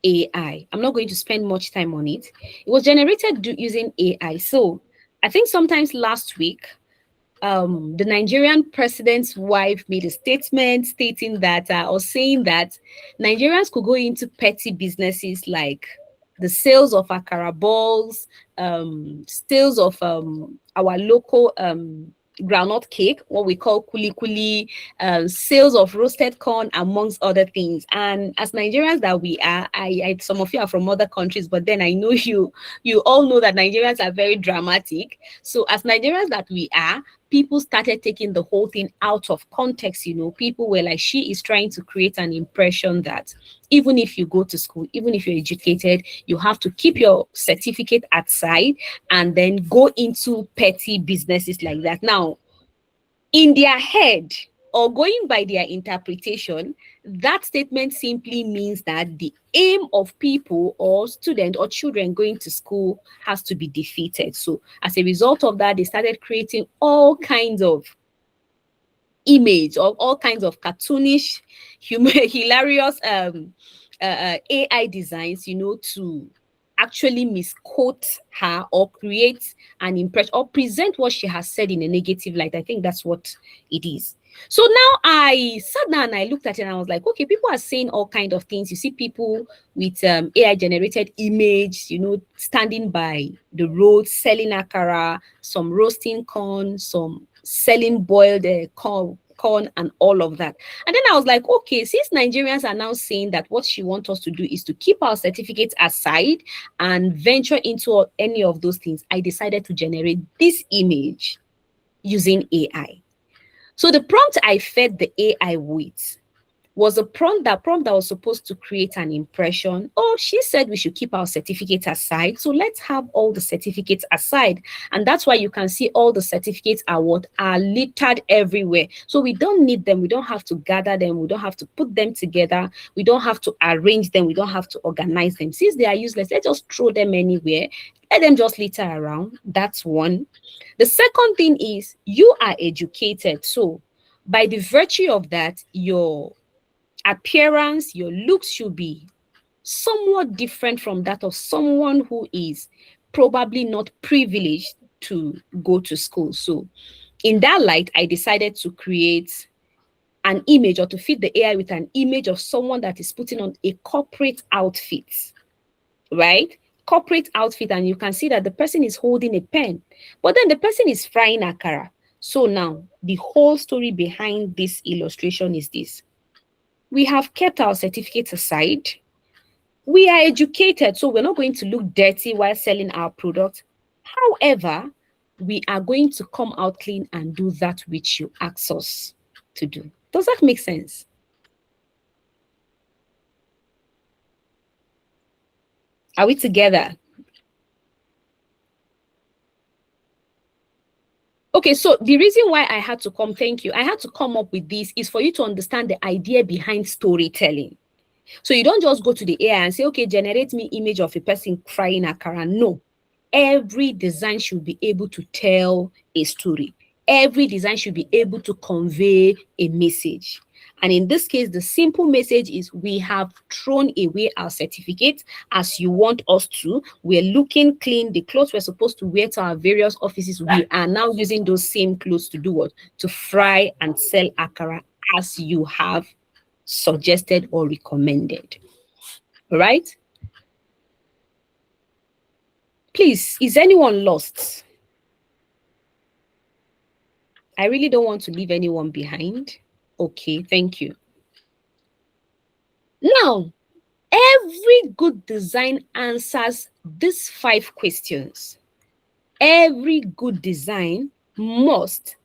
AI. I'm not going to spend much time on it. It was generated using AI. So I think sometimes last week, the Nigerian president's wife made a statement stating that, or saying that Nigerians could go into petty businesses like the sales of akara balls, sales of our local groundnut cake, what we call kuli kuli, sales of roasted corn, amongst other things. And as Nigerians that we are, some of you are from other countries, but then I know you all know that Nigerians are very dramatic. So as Nigerians that we are, people started taking the whole thing out of context. You know, people were like, she is trying to create an impression that even if you go to school, even if you're educated, you have to keep your certificate aside and then go into petty businesses like that. Now, in their head, or going by their interpretation, that statement simply means that the aim of people or students or children going to school has to be defeated. So as a result of that, they started creating all kinds of image, or all kinds of cartoonish, hilarious AI designs, you know, to actually misquote her or create an impression or present what she has said in a negative light. I think that's what it is. So now I sat down and I looked at it and I was like, okay, people are saying all kinds of things. You see people with AI generated image, you know, standing by the road, selling akara, some roasting corn, some selling boiled corn and all of that. And then I was like, okay, since Nigerians are now saying that what she wants us to do is to keep our certificates aside and venture into any of those things, I decided to generate this image using AI. So the prompt I fed the AI with was a prompt that was supposed to create an impression. Oh, she said we should keep our certificates aside. So let's have all the certificates aside. And that's why you can see all the certificates are littered everywhere. So we don't need them. We don't have to gather them. We don't have to put them together. We don't have to arrange them. We don't have to organize them. Since they are useless, let's just throw them anywhere. Let them just litter around. That's one. The second thing is you are educated. So by the virtue of that, your appearance, your looks should be somewhat different from that of someone who is probably not privileged to go to school. So in that light, I decided to create an image, or to feed the AI with an image of someone that is putting on a corporate outfit, right? Corporate outfit, and you can see that the person is holding a pen, but then the person is frying akara. So now the whole story behind this illustration is this. We have kept our certificates aside. We are educated, so we're not going to look dirty while selling our product. However, we are going to come out clean and do that which you ask us to do. Does that make sense? Are we together? Okay, so the reason why I had to I had to come up with this is for you to understand the idea behind storytelling. So you don't just go to the AI and say, okay, generate me image of a person frying akara. No, every design should be able to tell a story. Every design should be able to convey a message. And in this case, the simple message is we have thrown away our certificate as you want us to. We're looking clean. The clothes we're supposed to wear to our various offices, we are now using those same clothes to do what? To fry and sell akara as you have suggested or recommended. All right? Please, is anyone lost? I really don't want to leave anyone behind. Okay, thank you. Now, every good design answers these 5 questions. Every good design must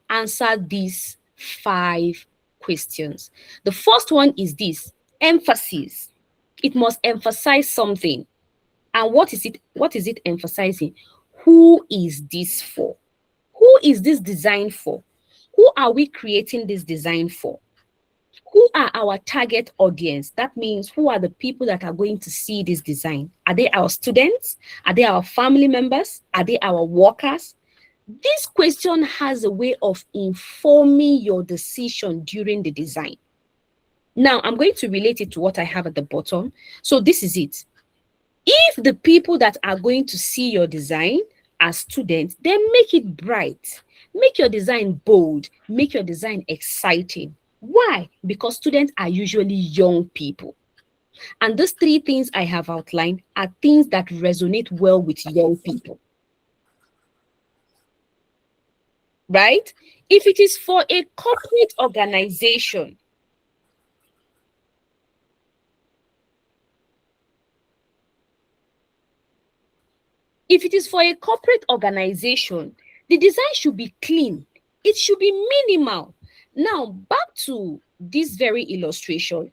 answer these 5 questions. The first one is this: emphasis. It must emphasize something. And what is it? What is it emphasizing? Who is this for? Who is this design for? Who are we creating this design for? Who are our target audience? That means who are the people that are going to see this design? Are they our students? Are they our family members? Are they our workers? This question has a way of informing your decision during the design. Now, I'm going to relate it to what I have at the bottom. So this is it. If the people that are going to see your design are students, then make it bright. Make your design bold. Make your design exciting. Why? Because students are usually young people. And those 3 things I have outlined are things that resonate well with young people. Right? If it is for a corporate organization, the design should be clean. It should be minimal. Now, back to this very illustration.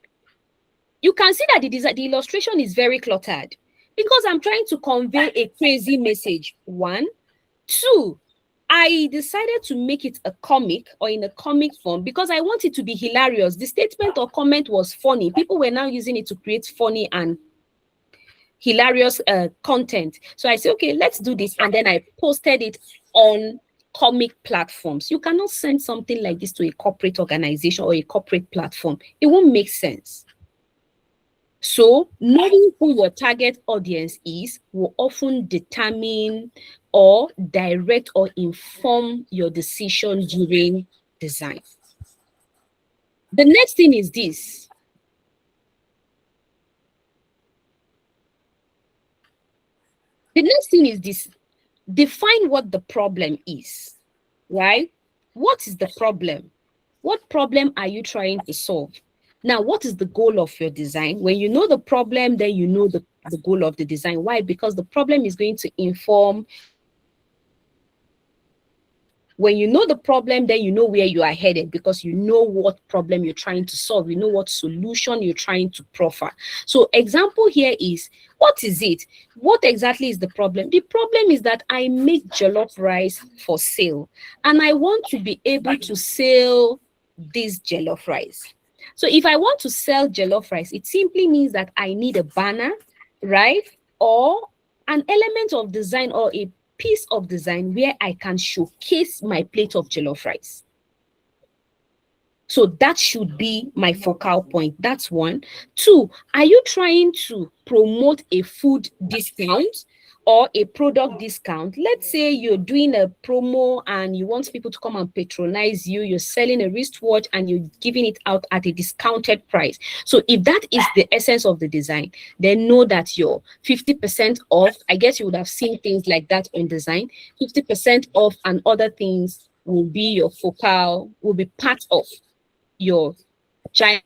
You can see that the illustration is very cluttered because I'm trying to convey a crazy message. 1. 2, I decided to make it a comic or in a comic form because I want it to be hilarious. The statement or comment was funny. People were now using it to create funny and hilarious content. So I said, okay, let's do this. And then I posted it on comic platforms. You cannot send something like this to a corporate organization or a corporate platform. It won't make sense. So knowing who your target audience is will often determine or direct or inform your decision during design. The next thing is this. Define what the problem is, right? What is the problem? What problem are you trying to solve? Now, what is the goal of your design? When you know the problem, then you know the goal of the design. Why? Because the problem is going to inform. When you know the problem, then you know where you are headed because you know what problem you're trying to solve. You know what solution you're trying to proffer. So example here is, what is it? What exactly is the problem? The problem is that I make jollof rice for sale and I want to be able to sell this jollof rice. So if I want to sell jollof rice, it simply means that I need a banner, right? Or an element of design or a piece of design where I can showcase my plate of jollof rice. So that should be my focal point. That's 1. 2, are you trying to promote a food discount or a product discount? Let's say you're doing a promo and you want people to come and patronize you. You're selling a wristwatch and you're giving it out at a discounted price. So if that is the essence of the design, then know that you're 50% off. I guess you would have seen things like that in design. 50% off and other things will be your focal, will be part of your giant.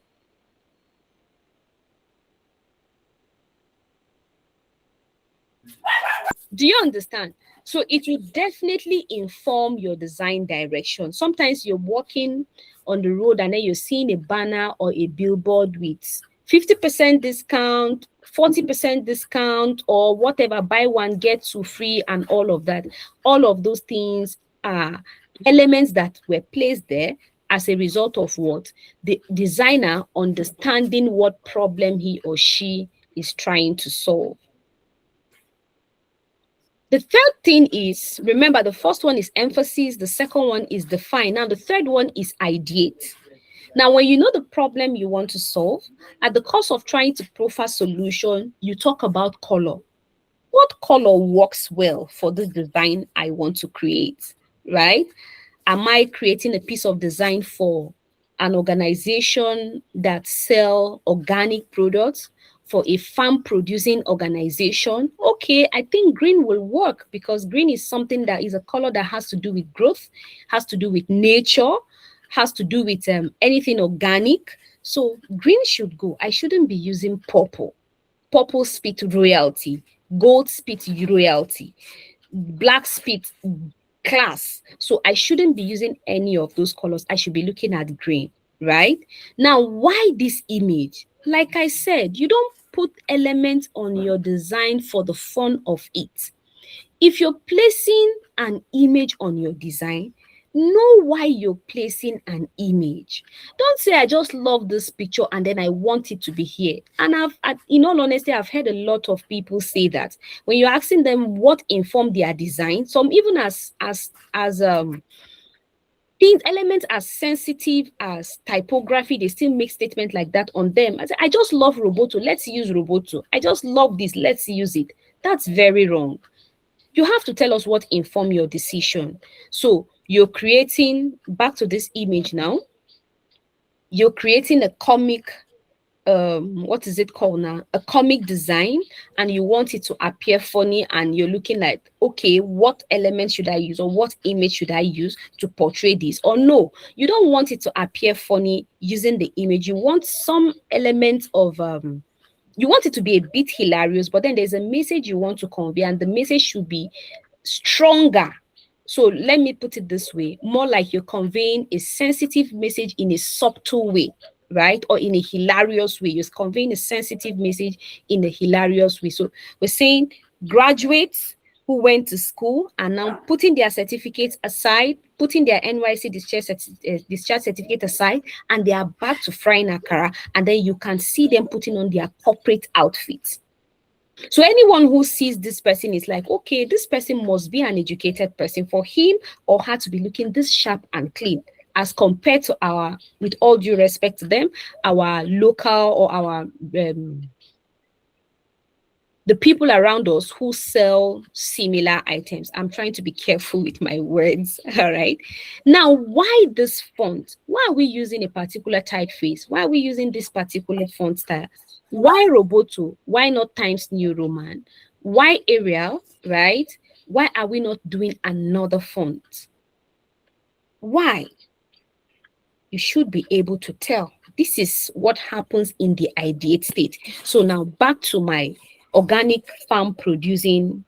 Do you understand? So it will definitely inform your design direction. Sometimes you're walking on the road and then you're seeing a banner or a billboard with 50% discount, 40% discount, or whatever, buy one, get two free, and all of that. All of those things are elements that were placed there as a result of what? The designer understanding what problem he or she is trying to solve. The third thing is, remember, the first one is emphasis, the second one is define. Now, the third one is ideate. Now, when you know the problem you want to solve, at the cost of trying to proffer solution, you talk about color. What color works well for the design I want to create, right? Am I creating a piece of design for an organization that sell organic products, for a farm producing organization, okay, I think green will work because green is something that is a color that has to do with growth, has to do with nature, has to do with anything organic. So green should go. I shouldn't be using purple. Purple spit royalty, gold spit royalty, black spit class. So I shouldn't be using any of those colors. I should be looking at green, right? Now, why this image? Like I said, you don't put elements on your design for the fun of it. If you're placing an image on your design, know why you're placing an image. Don't say, I just love this picture and then I want it to be here. And in all honesty, I've heard a lot of people say that when you're asking them what informed their design, some even as things, elements as sensitive as typography, they still make statements like that on them. I say, I just love Roboto. Let's use Roboto. I just love this. Let's use it. That's very wrong. You have to tell us what informed your decision. So you're creating, back to this image now, you're creating a comic, what is it called now? A comic design, and you want it to appear funny, and you're looking like, okay, what element should I use or what image should I use to portray this? Or no, you don't want it to appear funny using the image. You want some element of you want it to be a bit hilarious, but then there's a message you want to convey, and the message should be stronger. So let me put it this way, more like you're conveying a sensitive message in a subtle way, right? Or in a hilarious way. You're conveying a sensitive message in a hilarious way. So we're saying graduates who went to school are now putting their certificates aside, putting their NYC discharge certificate aside, and they are back to frying akara. And then you can see them putting on their corporate outfits. So anyone who sees this person is like, okay, this person must be an educated person for him or her to be looking this sharp and clean, as compared to our, with all due respect to them, our local or our the people around us who sell similar items. I'm trying to be careful with my words. All right. Now, why this font? Why are we using a particular typeface? Why are we using this particular font style? Why Roboto? Why not Times New Roman? Why Arial? Right? Why are we not doing another font? Why? You should be able to tell. This is what happens in the ideate state. So now back to my organic farm producing,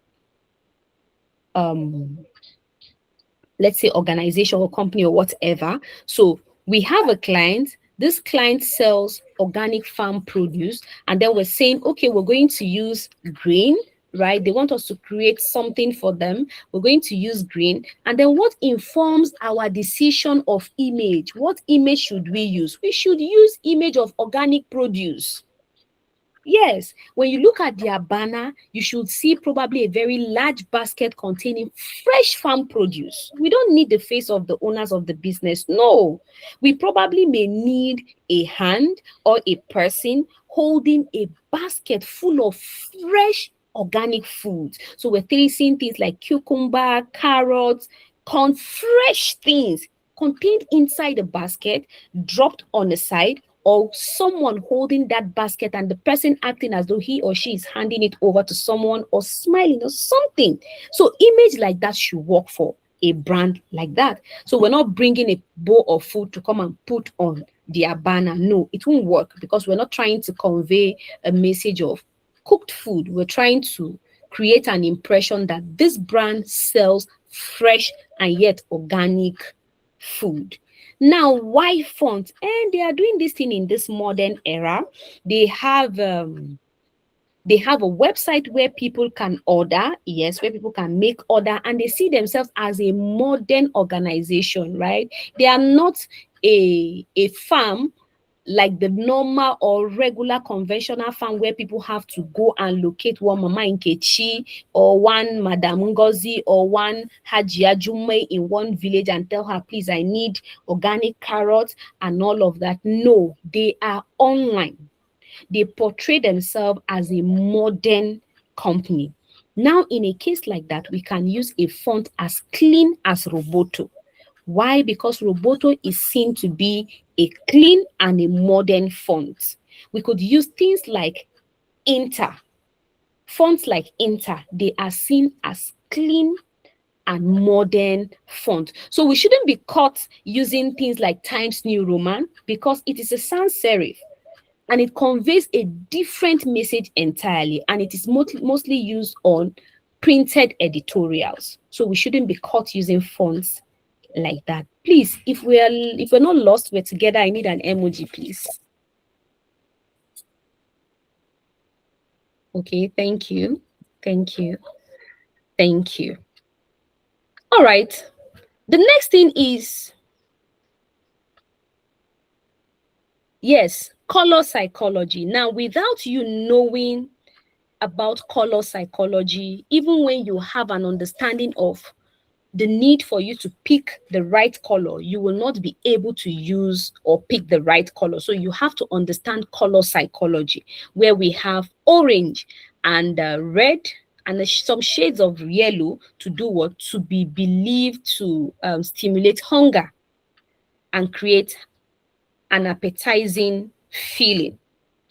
let's say organization or company or whatever. So we have a client. This client sells organic farm produce, and then we're saying, okay, we're going to use green, right? They want us to create something for them. We're going to use green. And then what informs our decision of image? What image should we use? We should use image of organic produce. Yes, when you look at their banner, you should see probably a very large basket containing fresh farm produce. We don't need the face of the owners of the business. No, we probably may need a hand or a person holding a basket full of fresh organic foods. So we're seeing things like cucumber, carrots, corn, fresh things contained inside the basket, dropped on the side, or someone holding that basket and the person acting as though he or she is handing it over to someone or smiling or something. So image like that should work for a brand like that. So we're not bringing a bowl of food to come and put on their banner. No, it won't work because we're not trying to convey a message of cooked food. We're trying to create an impression that this brand sells fresh and yet organic food. Now, why font? And they are doing this thing in this modern era. They have a website where people can order, yes, where people can make order, and they see themselves as a modern organization, right? They are not a farm like the normal or regular conventional farm where people have to go and locate one Mama Nkechi or one Madam Ngozi or one Haji Ajume in one village and tell her, please, I need organic carrots and all of that. No, they are online. They portray themselves as a modern company. Now, in a case like that, we can use a font as clean as Roboto. Why? Because Roboto is seen to be a clean and a modern font. We could use things like Inter. Fonts like Inter, they are seen as clean and modern font. So we shouldn't be caught using things like Times New Roman because it is a sans serif and it conveys a different message entirely, and it is mostly used on printed editorials. So we shouldn't be caught using fonts like that. Please, if we're not lost, we're together. I need an emoji, please. Okay, thank you. Thank you. Thank you. All right. The next thing is, yes, color psychology. Now, without you knowing about color psychology, even when you have an understanding of the need for you to pick the right color, you will not be able to use or pick the right color. So you have to understand color psychology, where we have orange and red and some shades of yellow to do what? To be believed to stimulate hunger and create an appetizing feeling,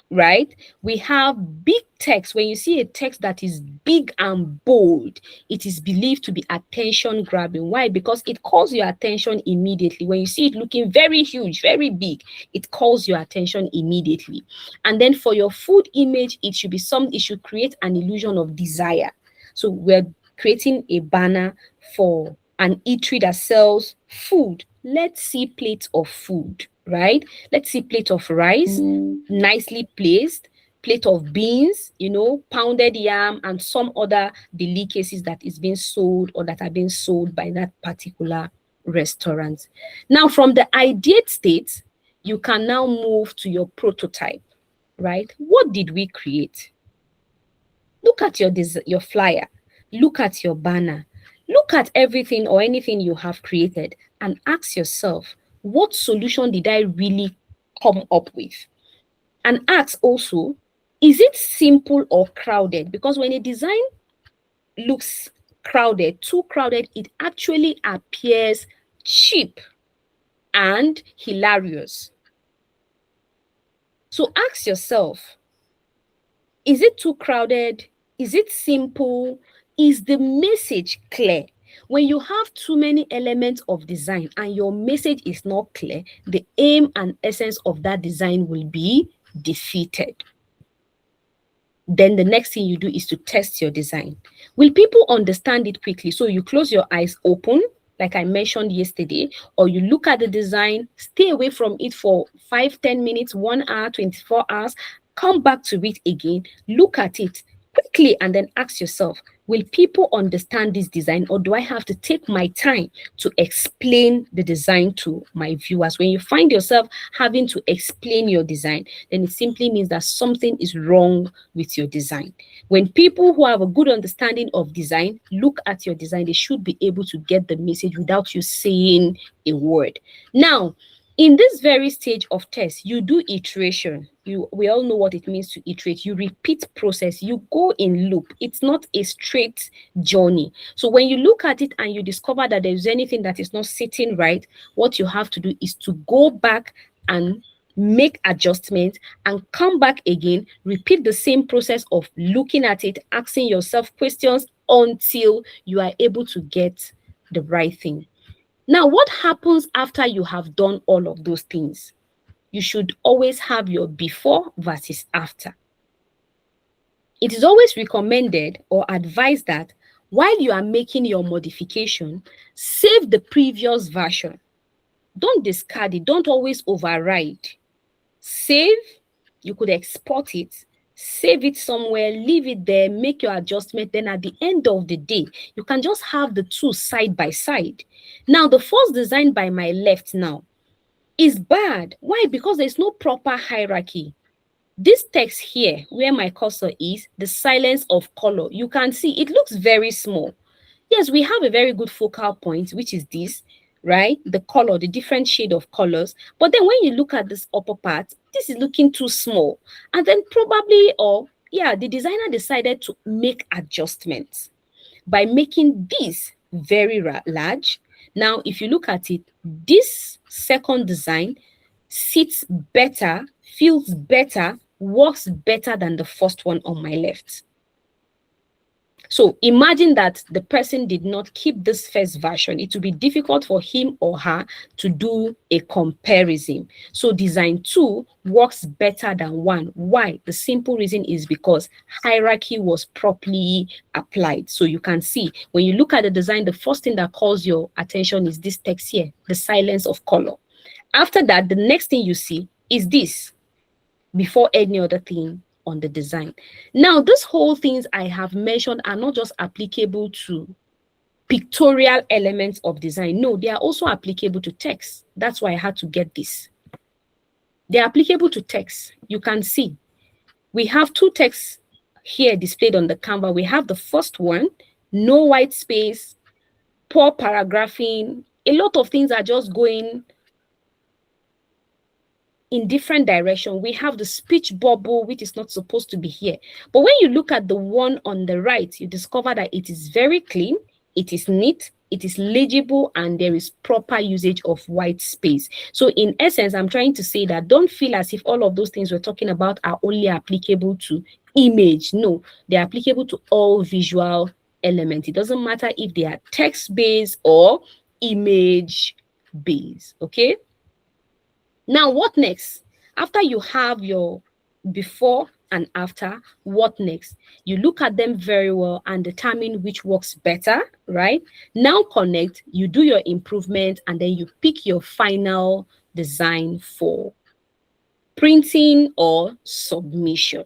right? We have big text. When you see a text that is big and bold, it is believed to be attention grabbing. Why? Because it calls your attention immediately. When you see it looking very huge, very big, it calls your attention immediately. And then for your food image, it should create an illusion of desire. So we're creating a banner for an eatery that sells food. Let's see plate of food, right? Let's see plate of rice, nicely placed, plate of beans, pounded yam, and some other delicacies that is being sold or that are being sold by that particular restaurant. Now, from the ideate state, you can now move to your prototype, right? What did we create? Look at your flyer. Look at your banner. Look at everything or anything you have created and ask yourself, what solution did I really come up with? And ask also, is it simple or crowded? Because when a design looks crowded, too crowded, it actually appears cheap and hilarious. So ask yourself, is it too crowded? Is it simple? Is the message clear? When you have too many elements of design and your message is not clear, the aim and essence of that design will be defeated. Then the next thing you do is to test your design. Will people understand it quickly? So you close your eyes open, like I mentioned yesterday, or you look at the design, stay away from it for 5-10 minutes, 1 hour, 24 hours, come back to it again, look at it quickly, and then ask yourself, will people understand this design, or do I have to take my time to explain the design to my viewers? When you find yourself having to explain your design, then it simply means that something is wrong with your design. When people who have a good understanding of design look at your design, they should be able to get the message without you saying a word. Now, in this very stage of test, you do iteration. We all know what it means to iterate. You repeat process. You go in loop. It's not a straight journey. So when you look at it and you discover that there's anything that is not sitting right, what you have to do is to go back and make adjustments and come back again, repeat the same process of looking at it, asking yourself questions until you are able to get the right thing. Now, what happens after you have done all of those things? You should always have your before versus after. It is always recommended or advised that while you are making your modification, save the previous version. Don't discard it. Don't always override. Save, you could export it, save it somewhere, leave it there, make your adjustment. Then at the end of the day, you can just have the two side by side. Now, the first design by my left now is bad. Why? Because there's no proper hierarchy. This text here, where my cursor is, the silence of color, you can see it looks very small. Yes, we have a very good focal point, which is this, right? The color, the different shade of colors. But then when you look at this upper part, this is looking too small. And then probably, the designer decided to make adjustments by making this very large. Now, if you look at it, this second design sits better, feels better, works better than the first one on my left. So imagine that the person did not keep this first version. It will be difficult for him or her to do a comparison. So design 2 works better than 1. Why? The simple reason is because hierarchy was properly applied. So you can see when you look at the design, the first thing that calls your attention is this text here, the silence of color. After that, the next thing you see is this before any other thing on the design. Now, these whole things I have mentioned are not just applicable to pictorial elements of design. No, they are also applicable to text. That's why I had to get this. They're applicable to text. You can see we have 2 texts here displayed on the Canva. We have the first one, no white space, poor paragraphing. A lot of things are just going in different direction. We have the speech bubble, which is not supposed to be here. But when you look at the one on the right, you discover that it is very clean, it is neat, it is legible, and there is proper usage of white space. So in essence, I'm trying to say that don't feel as if all of those things we're talking about are only applicable to image. No, they're applicable to all visual elements. It doesn't matter if they are text-based or image-based, okay? Now, what next? After you have your before and after, what next? You look at them very well and determine which works better, right? Now connect, you do your improvement, and then you pick your final design for printing or submission.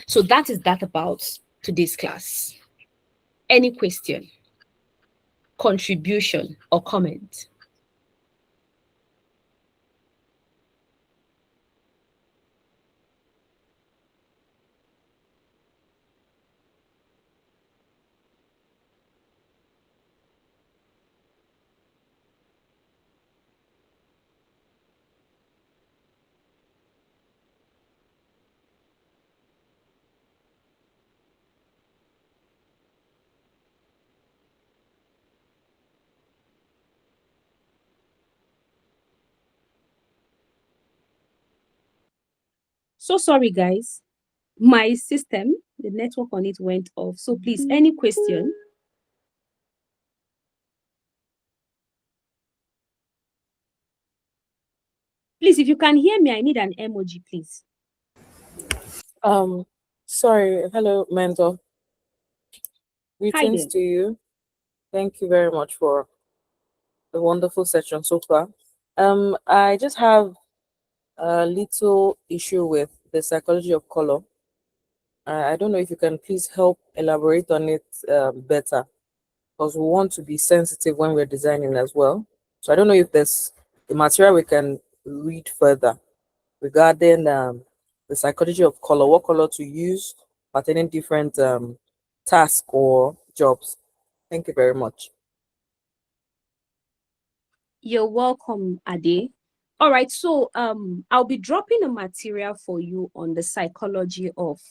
So that is that about today's class. Any question, contribution, or comment? So sorry, guys. My system, the network on it went off. So please, any question? Please, if you can hear me, I need an emoji, please. Sorry. Hello, mentor. Hi Greetings there. to you. Thank you very much for the wonderful session so far. I just have a little issue with the psychology of color. I don't know if you can please help elaborate on it better, because we want to be sensitive when we're designing as well. So I don't know if there's a material we can read further regarding the psychology of color, what color to use pertaining different tasks or jobs. Thank you very much. You're welcome, Ade. All right, so I'll be dropping a material for you on the psychology of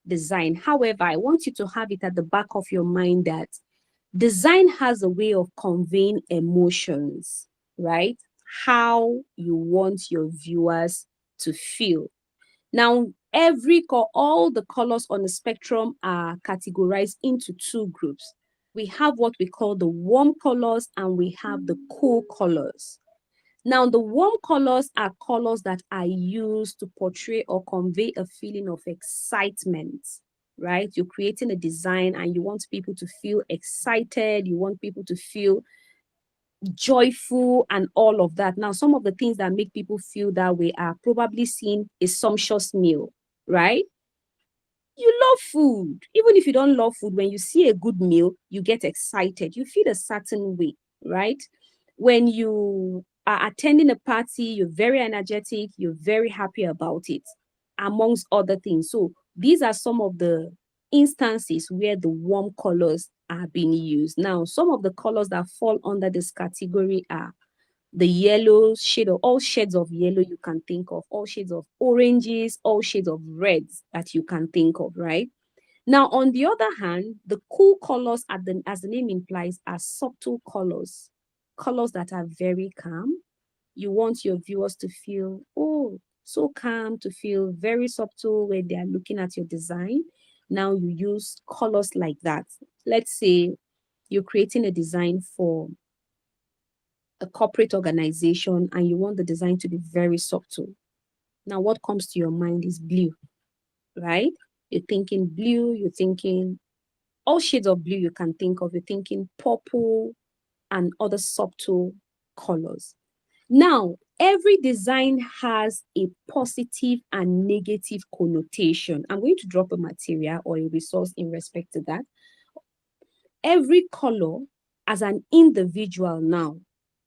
design. However, I want you to have it at the back of your mind that design has a way of conveying emotions, right? How you want your viewers to feel. Now, all the colors on the spectrum are categorized into 2 groups. We have what we call the warm colors and we have the cool colors. Now, the warm colors are colors that are used to portray or convey a feeling of excitement, right? You're creating a design and you want people to feel excited. You want people to feel joyful and all of that. Now, some of the things that make people feel that way are probably seeing a sumptuous meal, right? You love food. Even if you don't love food, when you see a good meal, you get excited. You feel a certain way, right? When you are attending a party, you're very energetic, you're very happy about it, amongst other things. So these are some of the instances where the warm colors are being used. Now, some of the colors that fall under this category are the yellow shade, of all shades of yellow you can think of, all shades of oranges, all shades of reds that you can think of, right? Now, on the other hand, the cool colors, as the name implies, are subtle colors, colors that are very calm, You want your viewers to feel, oh, so calm, to feel very subtle when they are looking at your design. Now you use colors like that. Let's say you're creating a design for a corporate organization and you want the design to be very subtle. Now, what comes to your mind is blue, right? You're thinking blue, you're thinking all shades of blue you can think of. You're thinking purple and other subtle colors. Now, every design has a positive and negative connotation. I'm going to drop a material or a resource in respect to that. Every color as an individual now,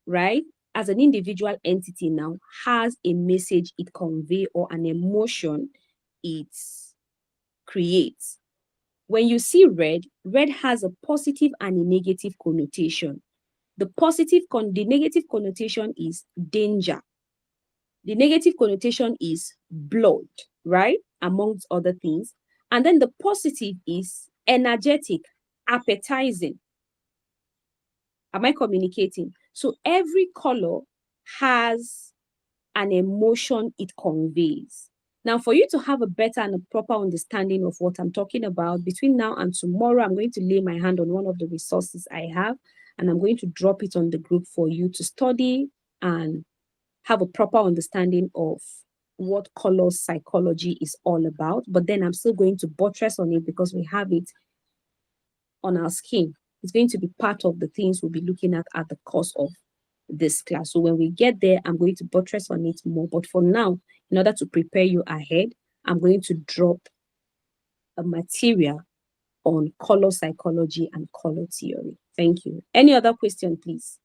right? As an individual entity now, has a message it conveys or an emotion it creates. When you see red, red has a positive and a negative connotation. The negative connotation is danger. The negative connotation is blood, right? Amongst other things. And then the positive is energetic, appetizing. Am I communicating? So every color has an emotion it conveys. Now, for you to have a better and a proper understanding of what I'm talking about, between now and tomorrow, I'm going to lay my hand on one of the resources I have, and I'm going to drop it on the group for you to study and have a proper understanding of what color psychology is all about. But then I'm still going to buttress on it because we have it on our skin. It's going to be part of the things we'll be looking at the course of this class. So when we get there, I'm going to buttress on it more. But for now, in order to prepare you ahead, I'm going to drop a material on color psychology and color theory. Thank you. Any other question, please?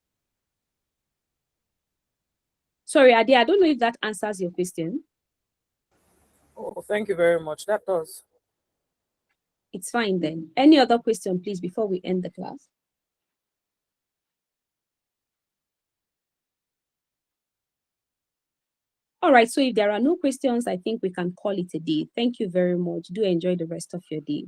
Sorry, Adi, I don't know if that answers your question. Oh, thank you very much. That does. It's fine then. Any other question, please, before we end the class? All right, so if there are no questions, I think we can call it a day. Thank you very much. Do enjoy the rest of your day.